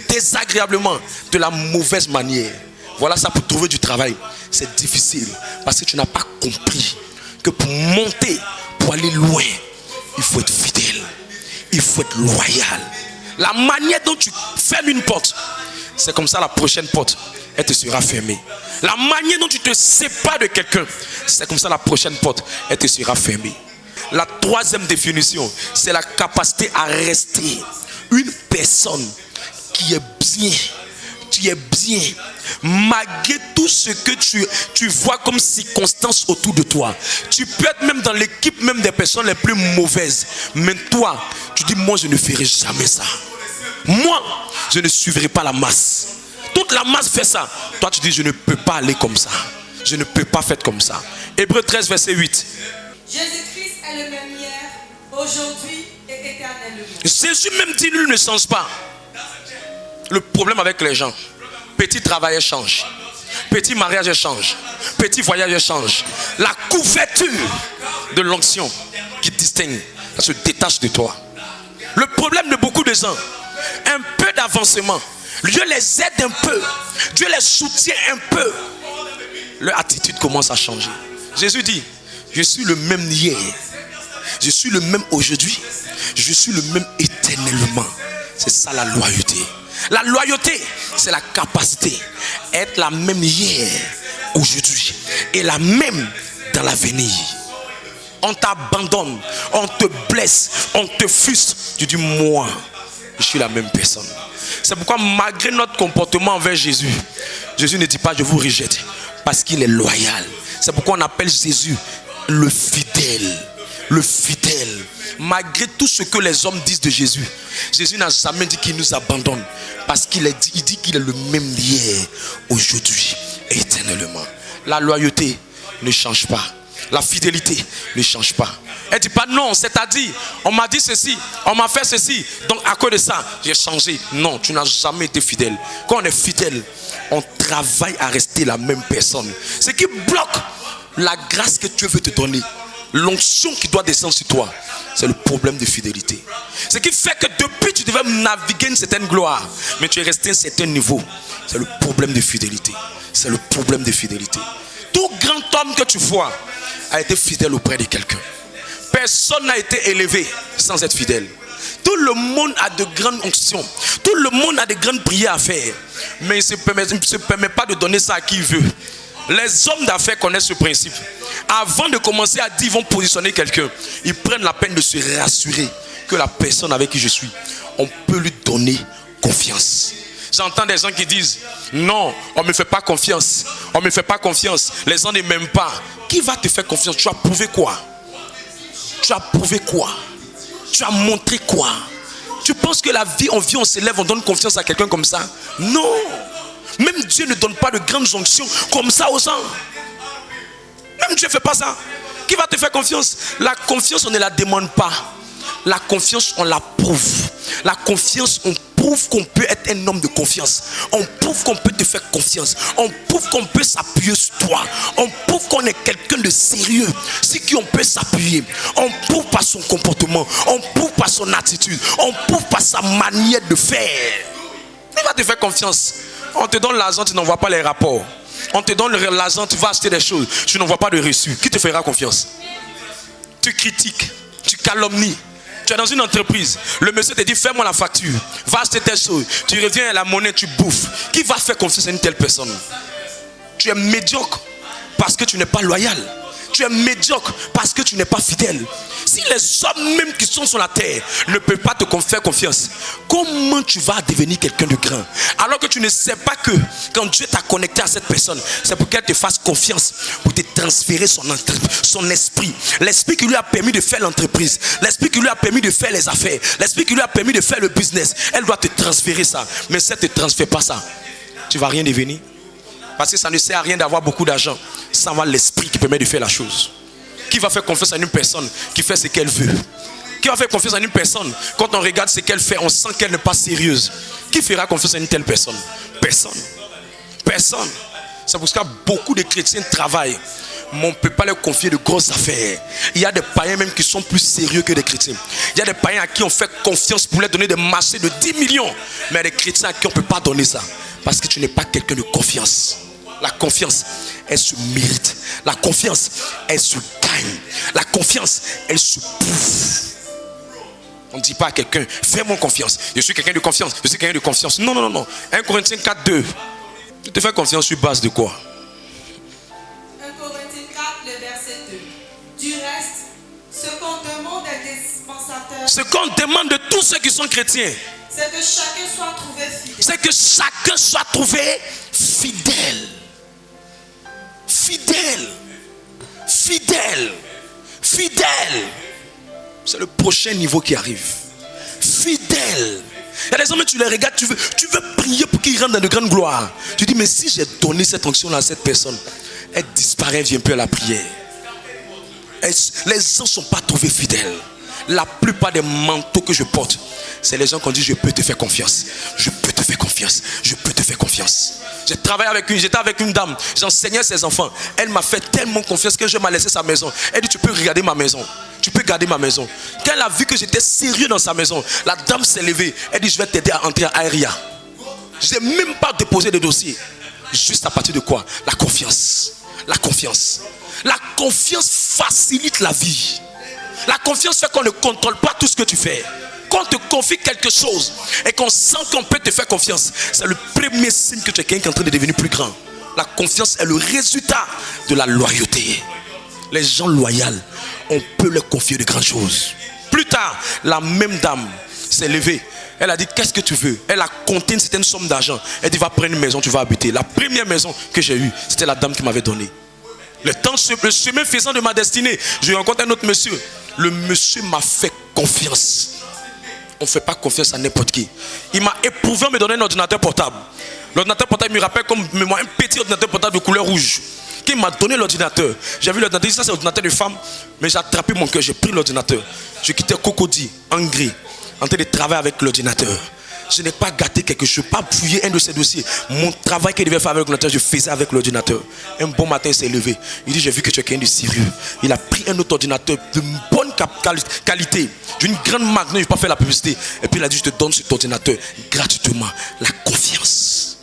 désagréablement, de la mauvaise manière. Voilà ça, pour trouver du travail, c'est difficile. Parce que tu n'as pas compris que pour monter, pour aller loin, il faut être fidèle. Il faut être loyal. La manière dont tu fermes une porte, c'est comme ça la prochaine porte, elle te sera fermée. La manière dont tu te sépares de quelqu'un, c'est comme ça la prochaine porte, elle te sera fermée. La troisième définition, c'est la capacité à rester une personne qui est bien. Tu es bien, malgré tout ce que tu vois comme circonstances autour de toi. Tu peux être même dans l'équipe même des personnes les plus mauvaises. Mais toi, tu dis, moi je ne ferai jamais ça. Moi, je ne suivrai pas la masse. Toute la masse fait ça. Toi, tu dis, je ne peux pas aller comme ça. Je ne peux pas faire comme ça. Hébreux 13, verset 8. Jésus-Christ est le même hier, aujourd'hui et éternellement. Jésus même dit, lui ne change pas. Le problème avec les gens, petit travail change, petit mariage change, petit voyage change. La couverture de l'onction qui distingue, ça se détache de toi. Le problème de beaucoup de gens, un peu d'avancement, Dieu les aide un peu, Dieu les soutient un peu, leur attitude commence à changer. Jésus dit, je suis le même hier, je suis le même aujourd'hui, je suis le même éternellement. C'est ça la loyauté. La loyauté, c'est la capacité à être la même hier, aujourd'hui et la même dans l'avenir. On t'abandonne, on te blesse, on te frustre. Tu dis, moi, je suis la même personne. C'est pourquoi malgré notre comportement envers Jésus, Jésus ne dit pas je vous rejette, parce qu'il est loyal. C'est pourquoi on appelle Jésus le fidèle. Le fidèle. Malgré tout ce que les hommes disent de Jésus, Jésus n'a jamais dit qu'il nous abandonne, parce qu'il dit qu'il est le même hier, aujourd'hui, éternellement. La loyauté ne change pas. La fidélité ne change pas. Elle ne dit pas non, c'est-à-dire on m'a dit ceci, on m'a fait ceci, donc à cause de ça j'ai changé. Non, tu n'as jamais été fidèle. Quand on est fidèle, on travaille à rester la même personne. Ce qui bloque la grâce que Dieu veut te donner, l'onction qui doit descendre sur toi, c'est le problème de fidélité. Ce qui fait que depuis tu devais naviguer une certaine gloire, mais tu es resté à un certain niveau, c'est le problème de fidélité. C'est le problème de fidélité. Tout grand homme que tu vois a été fidèle auprès de quelqu'un. Personne n'a été élevé sans être fidèle. Tout le monde a de grandes onctions. Tout le monde a de grandes prières à faire. Mais il ne se permet pas de donner ça à qui il veut. Les hommes d'affaires connaissent ce principe. Avant de commencer à dire ils vont positionner quelqu'un, ils prennent la peine de se rassurer que la personne avec qui je suis, on peut lui donner confiance. J'entends des gens qui disent non, on ne me fait pas confiance. On ne me fait pas confiance. Les gens ne m'aiment pas. Qui va te faire confiance? Tu as prouvé quoi? Tu as prouvé quoi? Tu as montré quoi? Tu penses que la vie, on vit, on s'élève, on donne confiance à quelqu'un comme ça? Non. Même Dieu ne donne pas de grandes onctions comme ça aux gens. Même Dieu ne fait pas ça. Qui va te faire confiance? La confiance, on ne la demande pas. La confiance, on la prouve. La confiance, on prouve qu'on peut être un homme de confiance. On prouve qu'on peut te faire confiance. On prouve qu'on peut s'appuyer sur toi. On prouve qu'on est quelqu'un de sérieux sur qui on peut s'appuyer. On prouve par son comportement. On prouve par son attitude. On prouve par sa manière de faire. Il va te faire confiance. On te donne l'argent, tu n'envoies pas les rapports. On te donne l'argent, tu vas acheter des choses, tu n'envoies pas de reçu. Qui te fera confiance? Tu critiques, tu calomnies. Tu es dans une entreprise, le monsieur te dit fais-moi la facture, va acheter tes choses, tu reviens à la monnaie, tu bouffes. Qui va faire confiance à une telle personne? Tu es médiocre parce que tu n'es pas loyal. Tu es médiocre parce que tu n'es pas fidèle. Si les hommes même qui sont sur la terre ne peuvent pas te faire confiance, comment tu vas devenir quelqu'un de grand? Alors que tu ne sais pas que quand Dieu t'a connecté à cette personne, c'est pour qu'elle te fasse confiance, pour te transférer son esprit. L'esprit qui lui a permis de faire l'entreprise, l'esprit qui lui a permis de faire les affaires, l'esprit qui lui a permis de faire le business. Elle doit te transférer ça. Mais si elle ne te transfère pas ça, tu ne vas rien devenir. Parce que ça ne sert à rien d'avoir beaucoup d'argent sans avoir l'esprit qui permet de faire la chose. Qui va faire confiance à une personne qui fait ce qu'elle veut? Qui va faire confiance à une personne quand on regarde ce qu'elle fait, on sent qu'elle n'est pas sérieuse? Qui fera confiance à une telle personne? Personne. Personne. C'est pour ça que beaucoup de chrétiens travaillent, mais on ne peut pas leur confier de grosses affaires. Il y a des païens même qui sont plus sérieux que des chrétiens. Il y a des païens à qui on fait confiance pour leur donner des marchés de 10 millions. Mais il y a des chrétiens à qui on ne peut pas donner ça. Parce que tu n'es pas quelqu'un de confiance. La confiance, elle se mérite. La confiance, elle se gagne. La confiance, elle se prouve. On ne dit pas à quelqu'un, fais-moi confiance. Je suis quelqu'un de confiance. Je suis quelqu'un de confiance. Non, non, non, non. 1 Corinthiens 4, 2. Tu te fais confiance sur base de quoi? 1 Corinthiens 4, le verset 2. Du reste, ce qu'on demande des dispensateurs, Ce qu'on demande de tous ceux qui sont chrétiens, c'est que chacun soit trouvé fidèle. c'est que chacun soit trouvé fidèle. Fidèle. Fidèle. Fidèle. C'est le prochain niveau qui arrive. Fidèle. Il y a des hommes, tu les regardes, tu veux prier pour qu'ils rentrent dans de grandes gloires. Tu dis, mais si j'ai donné cette onction à cette personne, elle disparaît, elle vient plus à la prière. Les gens ne sont pas trouvés fidèles. La plupart des manteaux que je porte, c'est les gens qui ont dit, je peux te faire confiance. Je peux te faire confiance. Je peux te faire confiance. J'étais avec une dame, j'enseignais ses enfants. Elle m'a fait tellement confiance que je m'ai laissé sa maison. Elle dit, tu peux regarder ma maison. Tu peux garder ma maison. Quand elle a vu que j'étais sérieux dans sa maison, la dame s'est levée. Elle dit, je vais t'aider à entrer à Aéria. Je n'ai même pas déposé de dossier. Juste à partir de quoi? La confiance. La confiance. La confiance facilite la vie. La confiance fait qu'on ne contrôle pas tout ce que tu fais. Quand on te confie quelque chose et qu'on sent qu'on peut te faire confiance, c'est le premier signe que tu es quelqu'un qui est en train de devenir plus grand. La confiance est le résultat de la loyauté. Les gens loyaux, on peut leur confier de grandes choses. Plus tard, la même dame s'est levée. Elle a dit, qu'est-ce que tu veux? Elle a compté une certaine somme d'argent. Elle dit, va prendre une maison, tu vas habiter. La première maison que j'ai eue, c'était la dame qui m'avait donné. Le chemin faisant de ma destinée, je rencontre un autre monsieur. Le monsieur m'a fait confiance. On ne fait pas confiance à n'importe qui. Il m'a éprouvé en me donnant un ordinateur portable. L'ordinateur portable me rappelle comme un petit ordinateur portable de couleur rouge. Quand il m'a donné l'ordinateur, j'ai vu l'ordinateur, ça c'est l'ordinateur de femme, mais j'ai attrapé mon cœur, j'ai pris l'ordinateur. Je quittais Cocody, en gris, en train de travailler avec l'ordinateur. Je n'ai pas gâté quelque chose, pas fouillé un de ces dossiers. Mon travail qu'il devait faire avec l'ordinateur, je faisais avec l'ordinateur. Un bon matin, il s'est levé. Il dit, j'ai vu que tu es quelqu'un de sérieux. Il a pris un autre ordinateur de bonne qualité, d'une grande marque. Non, je ne vais pas faire la publicité. Et puis il a dit, je te donne cet ordinateur gratuitement. La confiance.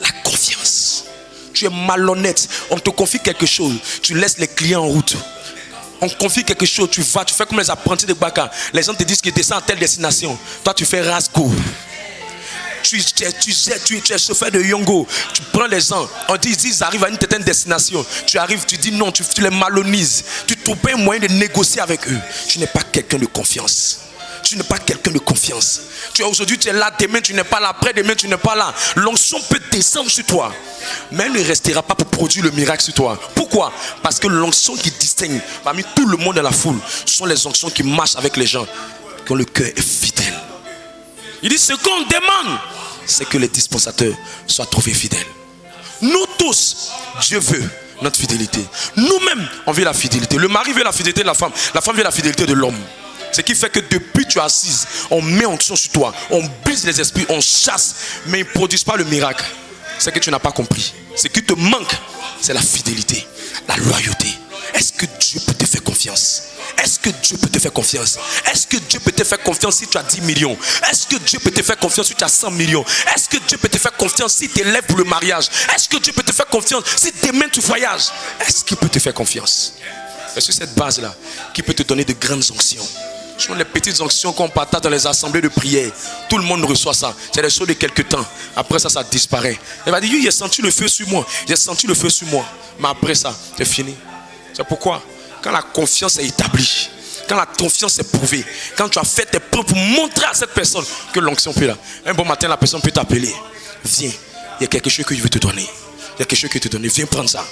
La confiance. Tu es malhonnête. On te confie quelque chose. Tu laisses les clients en route. On confie quelque chose, tu vas, tu fais comme les apprentis de Baka. Les gens te disent qu'ils descendent à telle destination. Toi, tu fais rasgo. Tu es chauffeur de Yongo. Tu prends les gens. On dit, ils arrivent à une certaine destination. Tu arrives, tu dis non, tu les malhonises. Tu trouves pas un moyen de négocier avec eux. Tu n'es pas quelqu'un de confiance. Tu n'es pas quelqu'un de confiance. Aujourd'hui, tu es là, demain, tu n'es pas là. Après, demain, tu n'es pas là. L'onction peut descendre sur toi, mais elle ne restera pas pour produire le miracle sur toi. Pourquoi? Parce que l'onction qui distingue parmi tout le monde de la foule sont les onctions qui marchent avec les gens, quand le cœur est fidèle. Il dit, ce qu'on demande, c'est que les dispensateurs soient trouvés fidèles. Nous tous, Dieu veut notre fidélité. Nous-mêmes, on veut la fidélité. Le mari veut la fidélité de la femme veut la fidélité de l'homme. Ce qui fait que depuis tu es assise, on met onction sur toi, on brise les esprits, on chasse, mais ils ne produisent pas le miracle. C'est que tu n'as pas compris. Ce qui te manque, c'est la fidélité, la loyauté. Est-ce que Dieu peut te faire confiance? Est-ce que Dieu peut te faire confiance? Est-ce que Dieu peut te faire confiance si tu as 10 millions? Est-ce que Dieu peut te faire confiance si tu as 100 millions? Est-ce que Dieu peut te faire confiance si tu élèves pour le mariage? Est-ce que Dieu peut te faire confiance si demain tu voyages? Est-ce qu'il peut te faire confiance? C'est sur cette base-là qu'il peut te donner de grandes onctions. Ce sont les petites onctions qu'on partage dans les assemblées de prière. Tout le monde reçoit ça. C'est des choses de quelques temps. Après ça, ça disparaît. Il va dire, j'ai senti le feu sur moi. J'ai senti le feu sur moi. Mais après ça, c'est fini. C'est pourquoi, quand la confiance est établie, quand la confiance est prouvée, quand tu as fait tes preuves pour montrer à cette personne que l'onction peut là. Un bon matin, la personne peut t'appeler. Viens, il y a quelque chose que je veux te donner. Il y a quelque chose que je veux te donner. Viens prendre ça.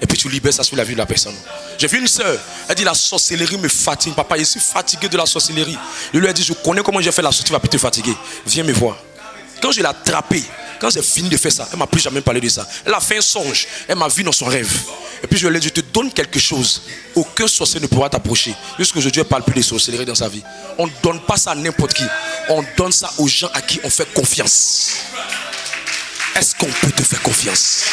Et puis tu libères ça sur la vie de la personne. J'ai vu une soeur, elle dit, la sorcellerie me fatigue. Papa, je suis fatigué de la sorcellerie. Je lui ai dit, je connais comment j'ai fait la sorcellerie, tu vas plus te fatiguer. Viens me voir. Quand je l'ai attrapé, Quand j'ai fini de faire ça, elle m'a plus jamais parlé de ça. Elle a fait un songe. Elle m'a vu dans son rêve. Et puis je lui ai dit, je te donne quelque chose. Aucun sorcier ne pourra t'approcher. Jusqu'aujourd'hui, elle ne parle plus de sorcellerie dans sa vie. On ne donne pas ça à n'importe qui. On donne ça aux gens à qui on fait confiance. Est-ce qu'on peut te faire confiance?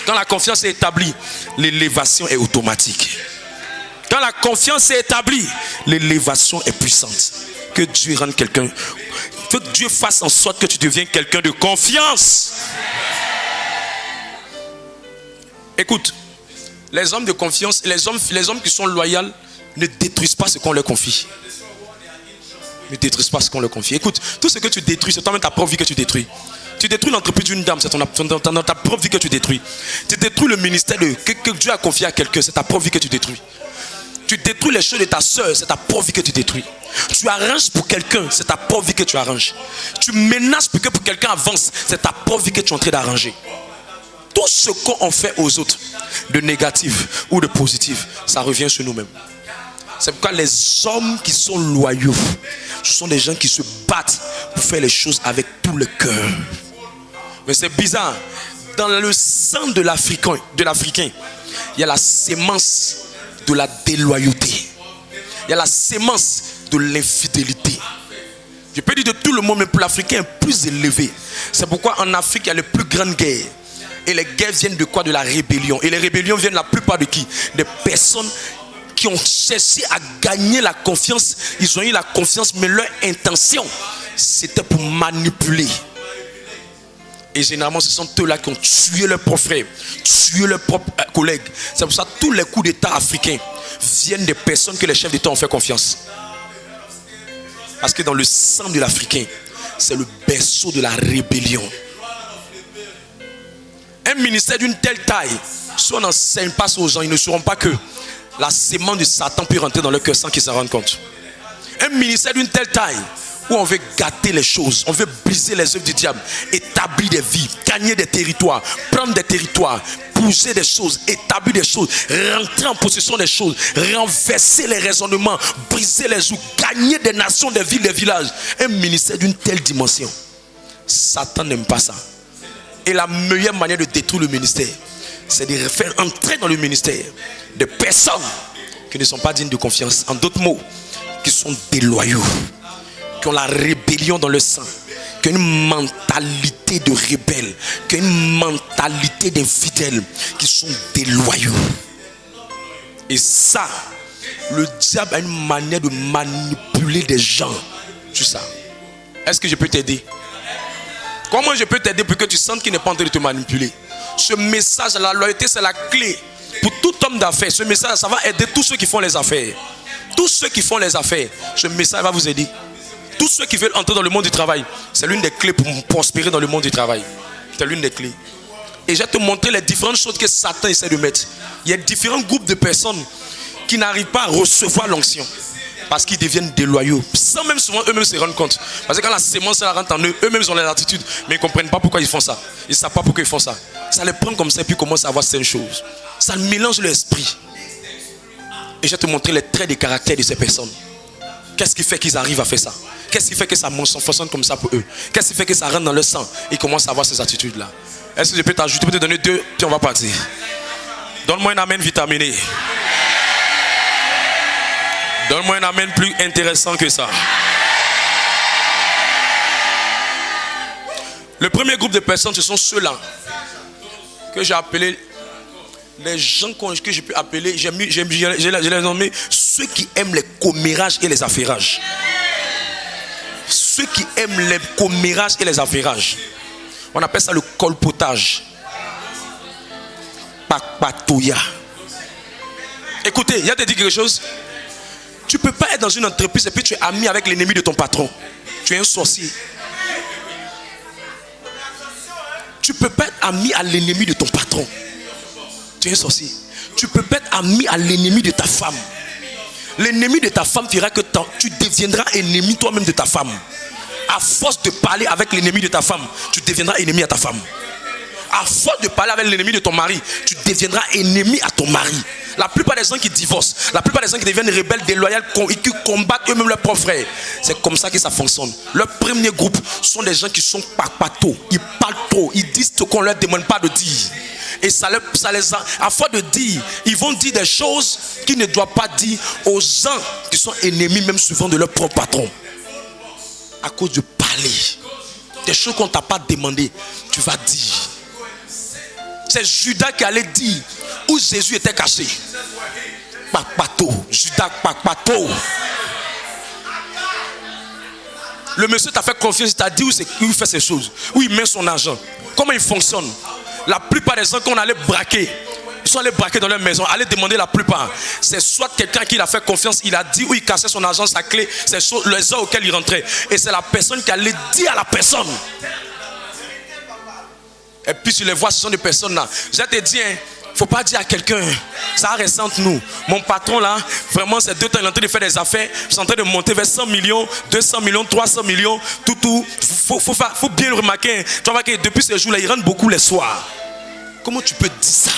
Quand la confiance est établie, l'élévation est automatique. Quand la confiance est établie, l'élévation est puissante. Que Dieu rende quelqu'un, que Dieu fasse en sorte que tu deviennes quelqu'un de confiance. Écoute, les hommes de confiance, les hommes qui sont loyaux ne détruisent pas ce qu'on leur confie. Ne détruisent pas ce qu'on leur confie. Écoute, tout ce que tu détruis, c'est toi-même ta propre vie que tu détruis. Tu détruis l'entreprise d'une dame, c'est ta propre vie que tu détruis. Tu détruis le ministère que Dieu a confié à quelqu'un, c'est ta propre vie que tu détruis. Tu détruis les choses de ta soeur, c'est ta propre vie que tu détruis. Tu arranges pour quelqu'un, c'est ta propre vie que tu arranges. Tu menaces pour que quelqu'un avance, c'est ta propre vie que tu es en train d'arranger. Tout ce qu'on fait aux autres, de négatif ou de positif, ça revient sur nous-mêmes. C'est pourquoi les hommes qui sont loyaux, ce sont des gens qui se battent pour faire les choses avec tout le cœur. Mais c'est bizarre. Dans le sang de l'Africain, il y a la sémence de la déloyauté. Il y a la sémence de l'infidélité. Je peux dire de tout le monde, mais pour l'Africain est plus élevé. C'est pourquoi en Afrique, il y a les plus grandes guerres. Et les guerres viennent de quoi? De la rébellion. Et les rébellions viennent la plupart de qui? Des personnes qui ont cherché à gagner la confiance. Ils ont eu la confiance, mais leur intention, c'était pour manipuler. Et généralement, ce sont eux-là qui ont tué leurs propres frères, tué leurs propres collègues. C'est pour ça que tous les coups d'État africains viennent des personnes que les chefs d'État ont fait confiance. Parce que dans le sang de l'Africain, c'est le berceau de la rébellion. Un ministère d'une telle taille, si on n'enseigne pas ça aux gens, ils ne sauront pas que la sémence de Satan peut rentrer dans leur cœur sans qu'ils s'en rendent compte. Un ministère d'une telle taille, où on veut gâter les choses, on veut briser les œuvres du diable, établir des vies, gagner des territoires, prendre des territoires, pousser des choses, établir des choses, rentrer en possession des choses, renverser les raisonnements, briser les joues, gagner des nations, des villes, des villages. Un ministère d'une telle dimension, Satan n'aime pas ça. Et la meilleure manière de détruire le ministère, c'est de faire entrer dans le ministère des personnes qui ne sont pas dignes de confiance. En d'autres mots, qui sont déloyaux, qui ont la rébellion dans le sang, qui ont une mentalité de rebelle, qui ont une mentalité d'infidèle, qui sont déloyaux. Et ça, le diable a une manière de manipuler des gens sur ça. Est-ce que je peux t'aider? Comment je peux t'aider pour que tu sentes qu'il n'est pas en train de te manipuler? Ce message, la loyauté, c'est la clé pour tout homme d'affaires. Ce message, ça va aider tous ceux qui font les affaires. Tous ceux qui font les affaires, ce message va vous aider. Tous ceux qui veulent entrer dans le monde du travail, c'est l'une des clés pour prospérer dans le monde du travail. C'est l'une des clés. Et je vais te montrer les différentes choses que Satan essaie de mettre. Il y a différents groupes de personnes qui n'arrivent pas à recevoir l'onction parce qu'ils deviennent déloyaux, sans même souvent eux-mêmes se rendre compte. Parce que quand la sémence rentre en eux, eux-mêmes ont leur attitude, mais ils ne comprennent pas pourquoi ils font ça. Ils ne savent pas pourquoi ils font ça. Ça les prend comme ça et puis ils commencent à avoir certaines choses. Ça mélange l'esprit. Et je vais te montrer les traits de caractère de ces personnes. Qu'est-ce qui fait qu'ils arrivent à faire ça? Qu'est-ce qui fait que ça fonctionne comme ça pour eux? Qu'est-ce qui fait que ça rentre dans leur sang et ils commencent à avoir ces attitudes-là? Est-ce que je peux t'ajouter, je peux te donner 2, puis on va partir. Donne-moi un amen vitaminé. Donne-moi un amen plus intéressant que ça. Le premier groupe de personnes, ce sont ceux-là que j'ai appelés les gens que je peux appeler, je les nommé ceux qui aiment les commérages et les affairages. Ceux qui aiment les commérages et les affairages. On appelle ça le colpotage. Pakpatoya. Écoutez, il y a te dit quelque chose. Tu ne peux pas être dans une entreprise et puis tu es ami avec l'ennemi de ton patron. Tu es un sorcier. Tu ne peux pas être ami à l'ennemi de ton patron. Tu es un sorcier. Tu ne peux pas être ami à l'ennemi de ta femme. L'ennemi de ta femme fera que tu deviendras ennemi toi-même de ta femme. À force de parler avec l'ennemi de ta femme, tu deviendras ennemi à ta femme. À force de parler avec l'ennemi de ton mari, tu deviendras ennemi à ton mari. La plupart des gens qui divorcent, la plupart des gens qui deviennent rebelles, déloyaux, qui combattent eux-mêmes leurs propres frères, c'est comme ça que ça fonctionne. Leur premier groupe sont des gens qui sont papatos. Ils parlent trop, ils disent ce qu'on ne leur demande pas de dire. Et à force de dire, ils vont dire des choses qu'ils ne doivent pas dire aux gens qui sont ennemis même souvent de leur propre patron. À cause de parler. Des choses qu'on ne t'a pas demandé, tu vas dire. C'est Judas qui allait dire où Jésus était caché. Papato, Judas papato. Le monsieur t'a fait confiance, il t'a dit où il fait ces choses, où il met son argent, comment il fonctionne. La plupart des gens qu'on allait braquer, ils sont allés braquer dans leur maison, allez demander la plupart. C'est soit quelqu'un qui l'a fait confiance, il a dit où il cachait son argent, sa clé, c'est les heures auxquelles il rentrait. Et c'est la personne qui allait dire à la personne. Et puis tu les vois, ce sont des personnes là. Je te dis, il ne faut pas dire à quelqu'un, ça reste entre nous. Mon patron là, vraiment ces 2 temps, il est en train de faire des affaires, il est en train de monter vers 100 millions, 200 millions, 300 millions, tout. Faut bien le remarquer. Tu vois que depuis ce jour-là, il rentre beaucoup les soirs. Comment tu peux dire ça?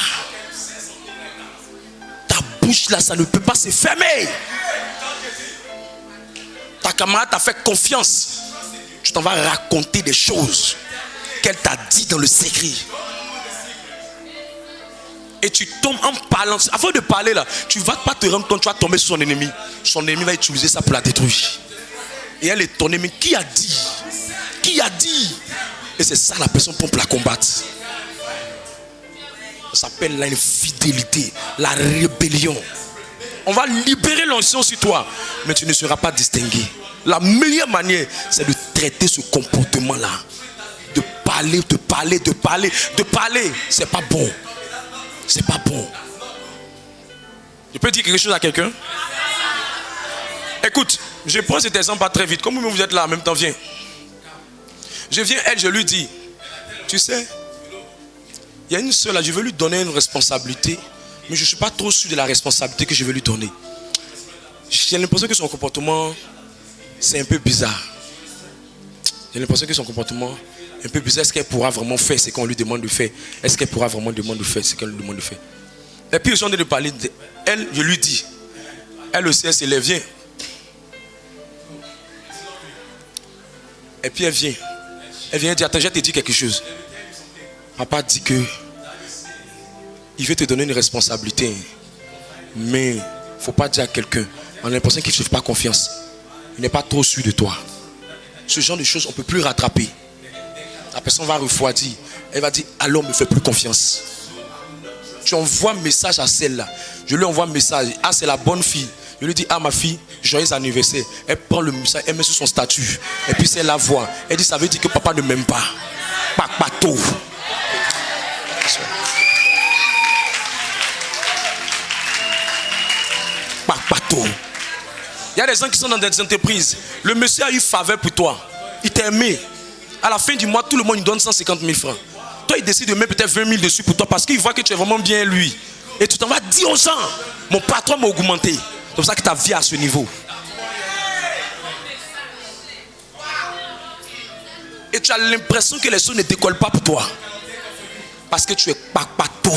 Ta bouche là, ça ne peut pas se fermer. Ta camarade t'a fait confiance. Tu t'en vas raconter des choses qu'elle t'a dit dans le secret. Et tu tombes en parlant. Avant de parler là, tu ne vas pas te rendre compte, tu vas tomber sur son ennemi. Son ennemi va utiliser ça pour la détruire. Et elle est ton ennemi. Qui a dit? Qui a dit? Et c'est ça la personne pour la combattre. Ça s'appelle l'infidélité, la rébellion. On va libérer l'onction sur toi, mais tu ne seras pas distingué. La meilleure manière, c'est de traiter ce comportement-là. De parler. C'est pas bon. C'est pas bon. Je peux dire quelque chose à quelqu'un? Écoute, je prends cet exemple pas très vite. Comme vous êtes là en même temps, viens. Je viens, elle, je lui dis, tu sais, il y a une soeur là, je veux lui donner une responsabilité, mais je ne suis pas trop sûr de la responsabilité que je vais lui donner. J'ai l'impression que son comportement, c'est un peu bizarre. J'ai l'impression que son comportement est un peu bizarre. Est-ce qu'elle pourra vraiment faire ce qu'on lui demande de faire? Est-ce qu'elle pourra vraiment demander de faire ce qu'on lui demande de faire? Et puis, au lieu de parler d'elle, je lui dis, elle aussi, elle se lève, viens. Et puis elle vient. Elle vient dire, attends, je vais te dire quelque chose. Papa dit que il veut te donner une responsabilité. Mais il ne faut pas dire à quelqu'un. On a l'impression qu'il ne te fait pas confiance. Il n'est pas trop sûr de toi. Ce genre de choses, on ne peut plus rattraper. La personne va refroidir. Elle va dire, alors ne me fais plus confiance. Tu envoies un message à celle-là. Je lui envoie un message. Ah, c'est la bonne fille. Je lui dis, ah ma fille, joyeux anniversaire. Elle prend le message, elle met sur son statut. Et puis c'est la voix. Elle dit, ça veut dire que papa ne m'aime pas. Papato. Papato. Il y a des gens qui sont dans des entreprises. Le monsieur a eu faveur pour toi. Il t'a aimé. À la fin du mois, tout le monde lui donne 150 000 francs. Toi, il décide de mettre peut-être 20 000 dessus pour toi parce qu'il voit que tu es vraiment bien lui. Et tu t'en vas dire aux gens, mon patron m'a augmenté. C'est pour ça que ta vie est à ce niveau. Et tu as l'impression que les choses ne décollent pas pour toi. Parce que tu es papato.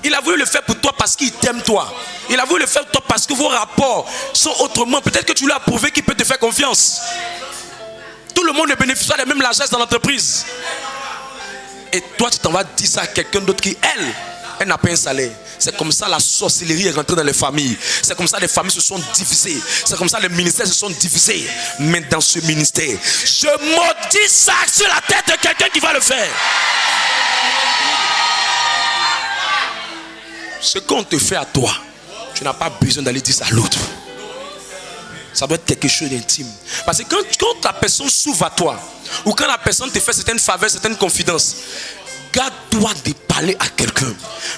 Il a voulu le faire pour toi parce qu'il t'aime toi. Il a voulu le faire pour toi parce que vos rapports sont autrement. Peut-être que tu lui as prouvé qu'il peut te faire confiance. Tout le monde ne bénéficie pas des mêmes largesses dans l'entreprise. Et toi, tu t'en vas dire ça à quelqu'un d'autre qui, elle n'a pas un salaire. C'est comme ça la sorcellerie est rentrée dans les familles. C'est comme ça les familles se sont divisées. C'est comme ça les ministères se sont divisés. Mais dans ce ministère, je maudis ça sur la tête de quelqu'un qui va le faire. Ce qu'on te fait à toi, tu n'as pas besoin d'aller dire ça à l'autre. Ça doit être quelque chose d'intime. Parce que quand la personne s'ouvre à toi, ou quand la personne te fait certaines faveurs, certaines confidences, garde-toi de parler à quelqu'un.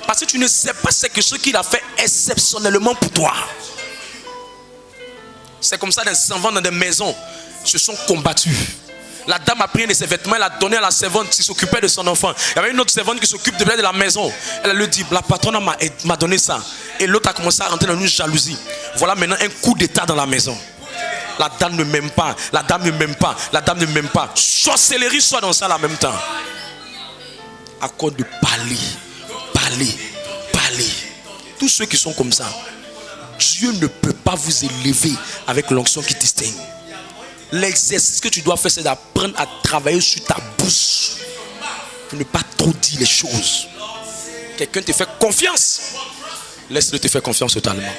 Parce que tu ne sais pas c'est quelque chose qu'il a fait exceptionnellement pour toi. C'est comme ça, des servants dans des maisons se sont combattus. La dame a pris un de ses vêtements, elle a donné à la servante qui s'occupait de son enfant. Il y avait une autre servante qui s'occupe de la maison. Elle lui dit, la patronne m'a donné ça. Et l'autre a commencé à rentrer dans une jalousie. Voilà maintenant un coup d'état dans la maison. La dame ne m'aime pas, la dame ne m'aime pas, la dame ne m'aime pas. Sorcellerie soit dans ça en même temps. à cause de parler. Tous ceux qui sont comme ça, Dieu ne peut pas vous élever avec l'onction qui distingue. L'exercice que tu dois faire, c'est d'apprendre à travailler sur ta bouche. Pour ne pas trop dire les choses. Quelqu'un te fait confiance, laisse-le te faire confiance totalement.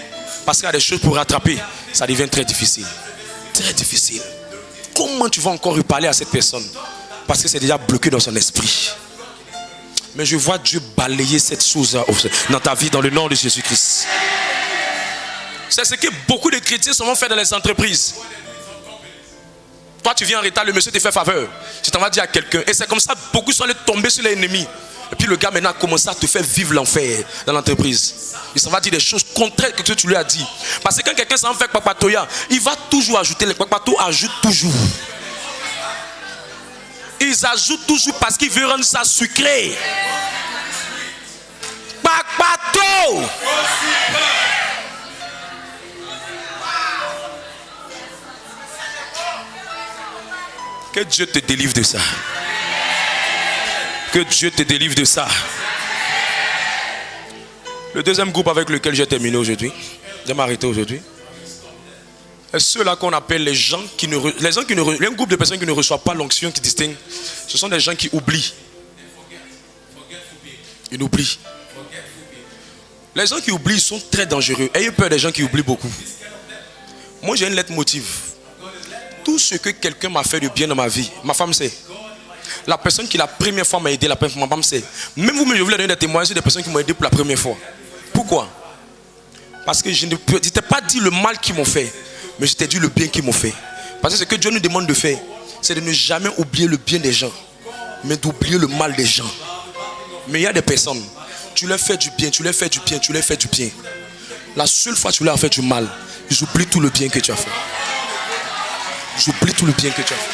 Parce qu'il y a des choses pour rattraper, ça devient très difficile. Très difficile. Comment tu vas encore reparler à cette personne? Parce que c'est déjà bloqué dans son esprit. Mais je vois Dieu balayer cette chose dans ta vie dans le nom de Jésus-Christ. C'est ce que beaucoup de chrétiens souvent font dans les entreprises. Toi tu viens en retard, le monsieur te fait faveur. Tu t'en vas dire à quelqu'un. Et c'est comme ça beaucoup sont allés tomber sur l'ennemi. Et puis le gars maintenant a commencé à te faire vivre l'enfer dans l'entreprise. Il s'en va dire des choses contraires à ce que tu lui as dit. Parce que quand quelqu'un s'en fait papatoya, il va toujours ajouter. Les papatos ajoutent toujours. Ils ajoutent toujours parce qu'ils veulent rendre ça sucré. Papato! Que Dieu te délivre de ça. Que Dieu te délivre de ça. Le deuxième groupe avec lequel j'ai terminé aujourd'hui, je vais m'arrêter aujourd'hui, ceux-là qu'on appelle les gens qui ne... un groupe de personnes qui ne reçoivent pas l'onction qui distingue, ce sont des gens qui oublient. Ils oublient. Les gens qui oublient sont très dangereux. Ayez peur des gens qui oublient beaucoup. Moi j'ai une lettre motive. Tout ce que quelqu'un m'a fait de bien dans ma vie, ma femme sait. La personne qui la première fois m'a aidé, ma femme sait. Même vous, je voulais donner des témoignages sur des personnes qui m'ont aidé pour la première fois. Pourquoi? Parce que je ne t'ai pas dit le mal qu'ils m'ont fait, mais je t'ai dit le bien qu'ils m'ont fait. Parce que ce que Dieu nous demande de faire, c'est de ne jamais oublier le bien des gens, mais d'oublier le mal des gens. Mais il y a des personnes, tu leur fais du bien, tu leur fais du bien, tu leur fais du bien. La seule fois que tu leur as fait du mal, ils oublient tout le bien que tu as fait. J'oublie tout le bien que tu as fait.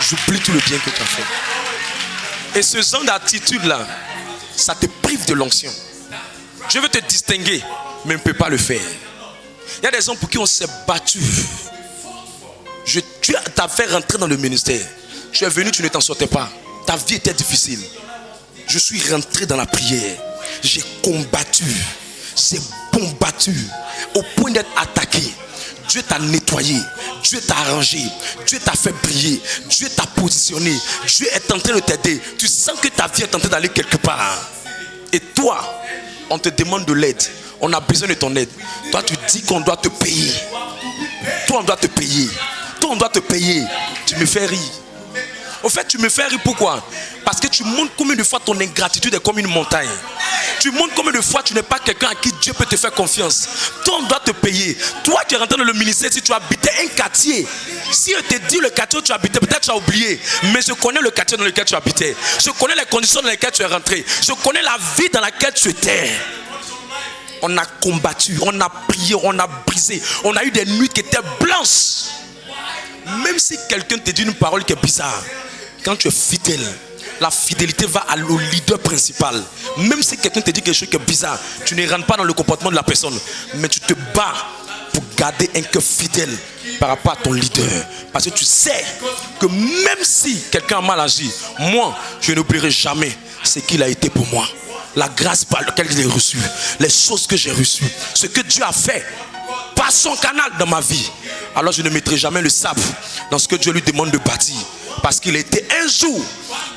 J'oublie tout le bien que tu as fait. Et ce genre d'attitude-là, ça te prive de l'onction. Je veux te distinguer, mais on ne peut pas le faire. Il y a des gens pour qui on s'est battu. Tu t'as fait rentrer dans le ministère. Tu es venu, tu ne t'en sortais pas. Ta vie était difficile. Je suis rentré dans la prière. J'ai combattu. J'ai combattu. Au point d'être attaqué. Dieu t'a nettoyé, Dieu t'a arrangé, Dieu t'a fait briller, Dieu t'a positionné, Dieu est en train de t'aider. Tu sens que ta vie est en train d'aller quelque part. Et toi, on te demande de l'aide. On a besoin de ton aide. Toi, tu dis qu'on doit te payer. Toi, on doit te payer. Toi, on doit te payer. Tu me fais rire. Au fait, tu me fais rire pourquoi? Parce que tu montres combien de fois ton ingratitude est comme une montagne. Tu montres combien de fois tu n'es pas quelqu'un à qui Dieu peut te faire confiance. Toi, on doit te payer. Toi qui es rentré dans le ministère, si tu habitais un quartier, si on te dit le quartier où tu habitais, peut-être tu as oublié. Mais je connais le quartier dans lequel tu habitais. Je connais les conditions dans lesquelles tu es rentré. Je connais la vie dans laquelle tu étais. On a combattu, on a prié, on a brisé. On a eu des nuits qui étaient blanches. Même si quelqu'un te dit une parole qui est bizarre, quand tu es fidèle, la fidélité va au leader principal. Même si quelqu'un te dit quelque chose qui est bizarre, tu ne rentres pas dans le comportement de la personne, mais tu te bats pour garder un cœur fidèle par rapport à ton leader. Parce que tu sais que même si quelqu'un a mal agi, moi, je n'oublierai jamais ce qu'il a été pour moi. La grâce par laquelle j'ai reçu, les choses que j'ai reçues, ce que Dieu a fait par son canal dans ma vie. Alors je ne mettrai jamais le sable dans ce que Dieu lui demande de bâtir. Parce qu'il était un jour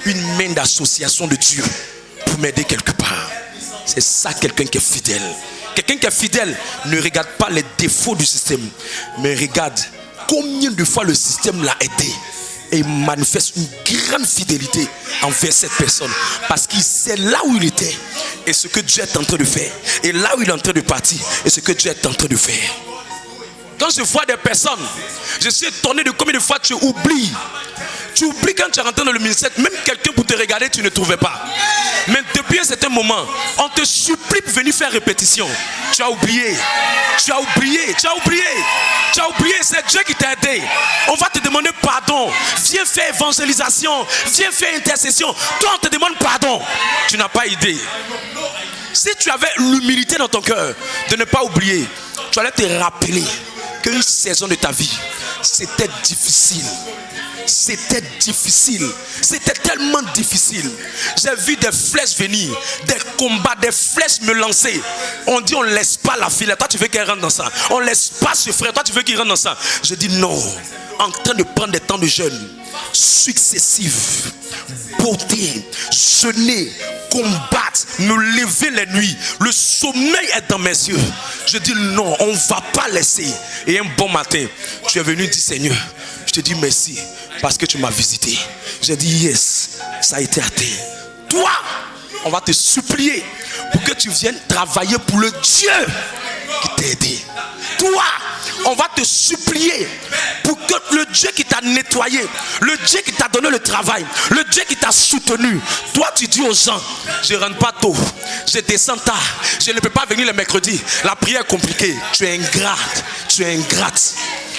une main d'association de Dieu pour m'aider quelque part. C'est ça quelqu'un qui est fidèle. Quelqu'un qui est fidèle ne regarde pas les défauts du système, mais regarde combien de fois le système l'a aidé. Et il manifeste une grande fidélité envers cette personne. Parce qu'il sait là où il était et ce que Dieu est en train de faire. Et là où il est en train de partir et ce que Dieu est en train de faire. Quand je vois des personnes, je suis étonné de combien de fois tu oublies. Tu oublies quand tu es rentré dans le ministère, même quelqu'un pour te regarder, tu ne trouvais pas. Mais depuis un certain moment, on te supplie pour venir faire répétition. Tu as oublié. Tu as oublié. Tu as oublié. Tu as oublié. C'est Dieu qui t'a aidé. On va te demander pardon. Viens faire évangélisation. Viens faire intercession. Toi, on te demande pardon. Tu n'as pas idée. Si tu avais l'humilité dans ton cœur de ne pas oublier, tu allais te rappeler qu'une saison de ta vie, c'était difficile. C'était difficile. C'était tellement difficile. J'ai vu des flèches venir, des combats, des flèches me lancer. On dit on ne laisse pas la fille. Toi tu veux qu'elle rentre dans ça. On ne laisse pas ce frère. Toi tu veux qu'il rentre dans ça. Je dis non. En train de prendre des temps de jeûne successifs, beauté, jeûner, combattre, me lever les nuits. Le sommeil est dans mes yeux. Je dis non, on ne va pas laisser. Et un bon matin, tu es venu dire Seigneur, je te dis merci parce que tu m'as visité. J'ai dit yes, ça a été atteint. Toi, on va te supplier pour que tu viennes travailler pour le Dieu qui t'a aidé. Toi, on va te supplier pour que le Dieu qui t'a nettoyé, le Dieu qui t'a donné le travail, le Dieu qui t'a soutenu. Toi tu dis aux gens, je ne rentre pas tôt, je descends tard, je ne peux pas venir le mercredi, la prière est compliquée. Tu es ingrate, tu es ingrate,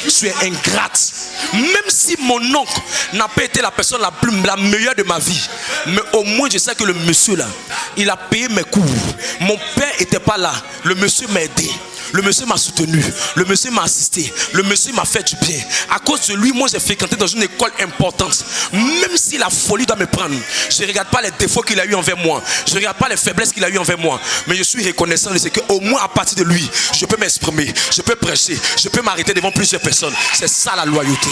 tu es ingrate. Même si mon oncle n'a pas été la personne la meilleure de ma vie, mais au moins je sais que le monsieur là, il a payé mes cours. Mon père n'était pas là, le monsieur m'a aidé. Le monsieur m'a soutenu, le monsieur m'a assisté, le monsieur m'a fait du bien. À cause de lui, moi j'ai fréquenté dans une école importante. Même si la folie doit me prendre, je ne regarde pas les défauts qu'il a eu envers moi, je ne regarde pas les faiblesses qu'il a eu envers moi, mais je suis reconnaissant de ce qu'au moins à partir de lui, je peux m'exprimer, je peux prêcher, je peux m'arrêter devant plusieurs personnes. C'est ça la loyauté.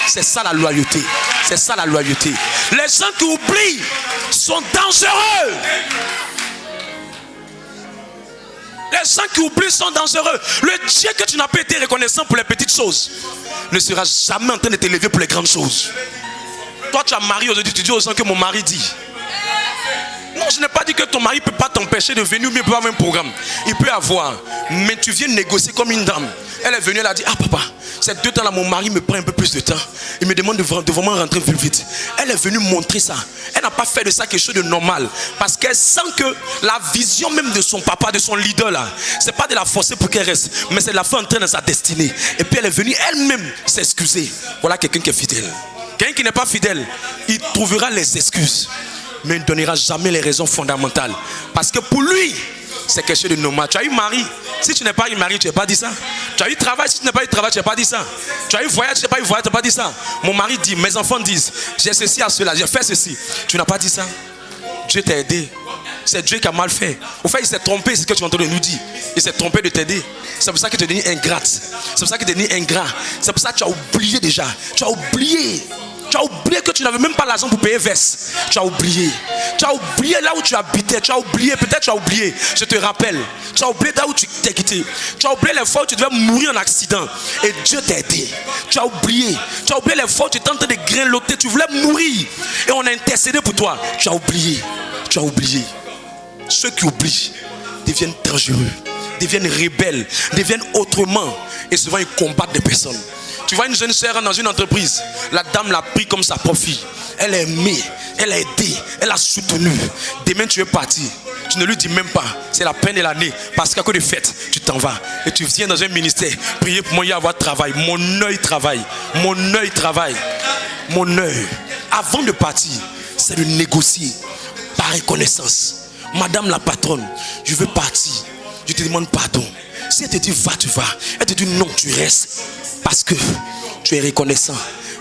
C'est ça la loyauté. C'est ça la loyauté. Les gens qui oublient sont dangereux. Les gens qui oublient sont dangereux. Le Dieu que tu n'as pas été reconnaissant pour les petites choses ne sera jamais en train de t'élever pour les grandes choses. Toi tu as marié aujourd'hui, tu dis aux gens que mon mari dit. Non, je n'ai pas dit que ton mari ne peut pas t'empêcher de venir ou bien il peut avoir un programme. Il peut avoir. Mais tu viens négocier comme une dame. Elle est venue, elle a dit, ah papa, ces 2 temps là mon mari me prend un peu plus de temps. Il me demande de vraiment rentrer plus vite. Elle est venue montrer ça. Elle n'a pas fait de ça quelque chose de normal. Parce qu'elle sent que la vision même de son papa, de son leader là, c'est pas de la forcer pour qu'elle reste, mais c'est de la faire entrer dans sa destinée. Et puis elle est venue elle-même s'excuser. Voilà quelqu'un qui est fidèle. Quelqu'un qui n'est pas fidèle, il trouvera les excuses, mais il ne donnera jamais les raisons fondamentales. Parce que pour lui, c'est quelque chose de normal. Tu as eu mari. Si tu n'es pas eu mari, tu n'as pas dit ça. Tu as eu travail. Si tu n'as pas eu travail, tu n'as pas dit ça. Tu as eu voyage, tu n'as pas eu voyage, tu n'as pas dit ça. Mon mari dit, mes enfants disent, j'ai ceci à cela, j'ai fait ceci. Tu n'as pas dit ça. Dieu t'a aidé. C'est Dieu qui a mal fait. Au fait, il s'est trompé, c'est ce que tu es en train de nous dire. Il s'est trompé de t'aider. C'est pour ça que tu es devenu ingrate. C'est pour ça que tu es devenu ingrat. C'est pour ça que tu as oublié déjà. Tu as oublié. Tu as oublié que tu n'avais même pas l'argent pour payer veste. Tu as oublié. Tu as oublié là où tu habitais. Tu as oublié. Peut-être tu as oublié. Je te rappelle. Tu as oublié là où tu t'es quitté. Tu as oublié les fois où tu devais mourir en accident. Et Dieu t'a aidé. Tu as oublié. Tu as oublié les fois où tu étais en train de grelloter. Tu voulais mourir. Et on a intercédé pour toi. Tu as oublié. Tu as oublié. Ceux qui oublient deviennent dangereux, deviennent rebelles, deviennent autrement. Et souvent ils combattent des personnes. Tu vois une jeune sœur dans une entreprise, la dame l'a pris comme sa propre fille. Elle a aimé, elle a aidé, elle a soutenu. Demain tu es parti, tu ne lui dis même pas, c'est la peine de l'année. Parce qu'à cause de fête, tu t'en vas. Et tu viens dans un ministère, prier pour moi, y avoir travail. Mon œil travaille, mon œil travaille, mon œil. Avant de partir, c'est de négocier par reconnaissance. Madame la patronne, je veux partir, je te demande pardon. Si elle te dit va, tu vas. Elle te dit non, tu restes. Parce que tu es reconnaissant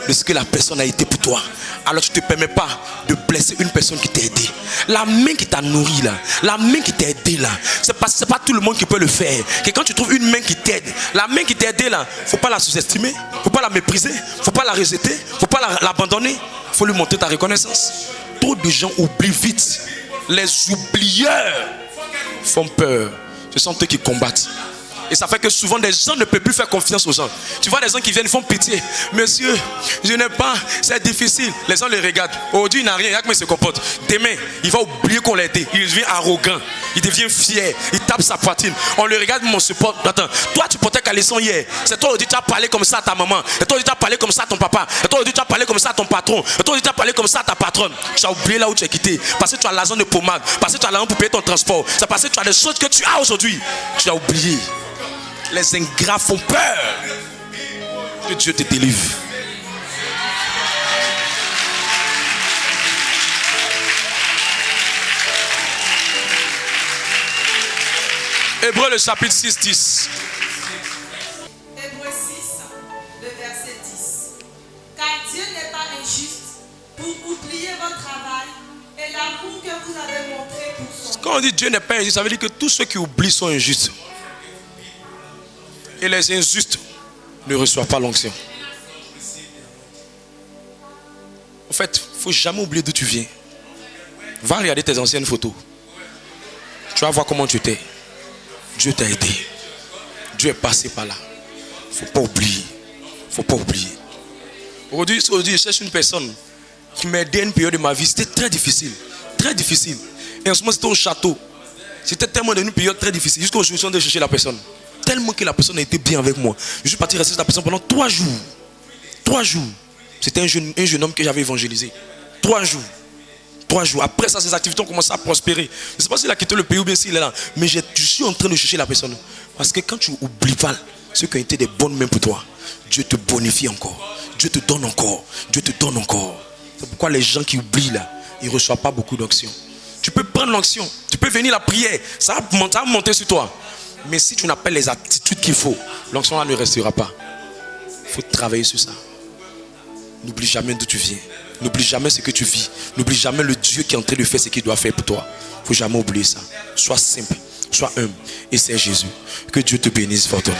de ce que la personne a été pour toi. Alors tu ne te permets pas de blesser une personne qui t'a aidé. La main qui t'a nourri là, la main qui t'a aidé là, c'est pas tout le monde qui peut le faire. Que quand tu trouves une main qui t'aide, la main qui t'a aidé là, il ne faut pas la sous-estimer, il ne faut pas la mépriser, il ne faut pas la rejeter, il ne faut pas l'abandonner. Il faut lui montrer ta reconnaissance. Trop de gens oublient vite. Les oublieurs font peur. Ce sont eux qui combattent. Et ça fait que souvent des gens ne peuvent plus faire confiance aux gens. Tu vois des gens qui viennent, ils font pitié. Monsieur, je n'ai pas, c'est difficile. Les gens les regardent. Aujourd'hui, il n'a rien, regarde comment il se comporte. Demain, il va oublier qu'on l'a aidé. Il devient arrogant, il devient fier, il tape sa poitrine. On le regarde, mon support. Attends, toi tu portais caleçon hier. C'est toi aujourd'hui tu as parlé comme ça à ta maman. Et toi aujourd'hui tu as parlé comme ça à ton papa. Et toi aujourd'hui tu as parlé comme ça à ton patron. Et toi aujourd'hui tu as parlé comme ça à ta patronne. Tu as oublié là où tu es quitté. Parce que tu as l'argent de pommade. Parce que tu as l'argent pour payer ton transport. C'est parce que tu as des choses que tu as aujourd'hui. Tu as oublié. Les ingrats font peur. Que Dieu te délivre. Hébreux le chapitre 6, 10. Hébreux 6, le verset 10. Car Dieu n'est pas vous avez montré pour son. Quand on dit Dieu n'est pas injuste, ça veut dire que tous ceux qui oublient sont injustes. Et les injustes ne reçoivent pas l'onction. En fait, il ne faut jamais oublier d'où tu viens. Va regarder tes anciennes photos. Tu vas voir comment tu étais. Dieu t'a aidé. Dieu est passé par là. Il ne faut pas oublier. Il ne faut pas oublier. Aujourd'hui, je cherche une personne qui m'a aidé à une période de ma vie. C'était très difficile. Très difficile. Et en ce moment, c'était au château. C'était tellement une période très difficile. Jusqu'au jour où je suis en train de chercher la personne. Tellement que la personne a été bien avec moi. Je suis parti rester avec la personne pendant 3 jours. 3 jours. C'était un jeune homme que j'avais évangélisé. 3 jours. 3 jours. Après ça, ses activités ont commencé à prospérer. Je ne sais pas s'il a quitté le pays ou bien s'il est là. Mais je suis en train de chercher la personne. Parce que quand tu n'oublies pas ceux qui ont été des bonnes mains pour toi, Dieu te bonifie encore. Dieu te donne encore. Dieu te donne encore. C'est pourquoi les gens qui oublient là, ils ne reçoivent pas beaucoup d'onction. Tu peux prendre l'onction. Tu peux venir la prière. Ça va monter sur toi. Mais si tu n'as pas les attitudes qu'il faut, l'onction là ne restera pas. Il faut travailler sur ça. N'oublie jamais d'où tu viens. N'oublie jamais ce que tu vis. N'oublie jamais le Dieu qui est en train de faire ce qu'il doit faire pour toi. Il ne faut jamais oublier ça. Sois simple, sois humble et c'est Jésus. Que Dieu te bénisse fortement.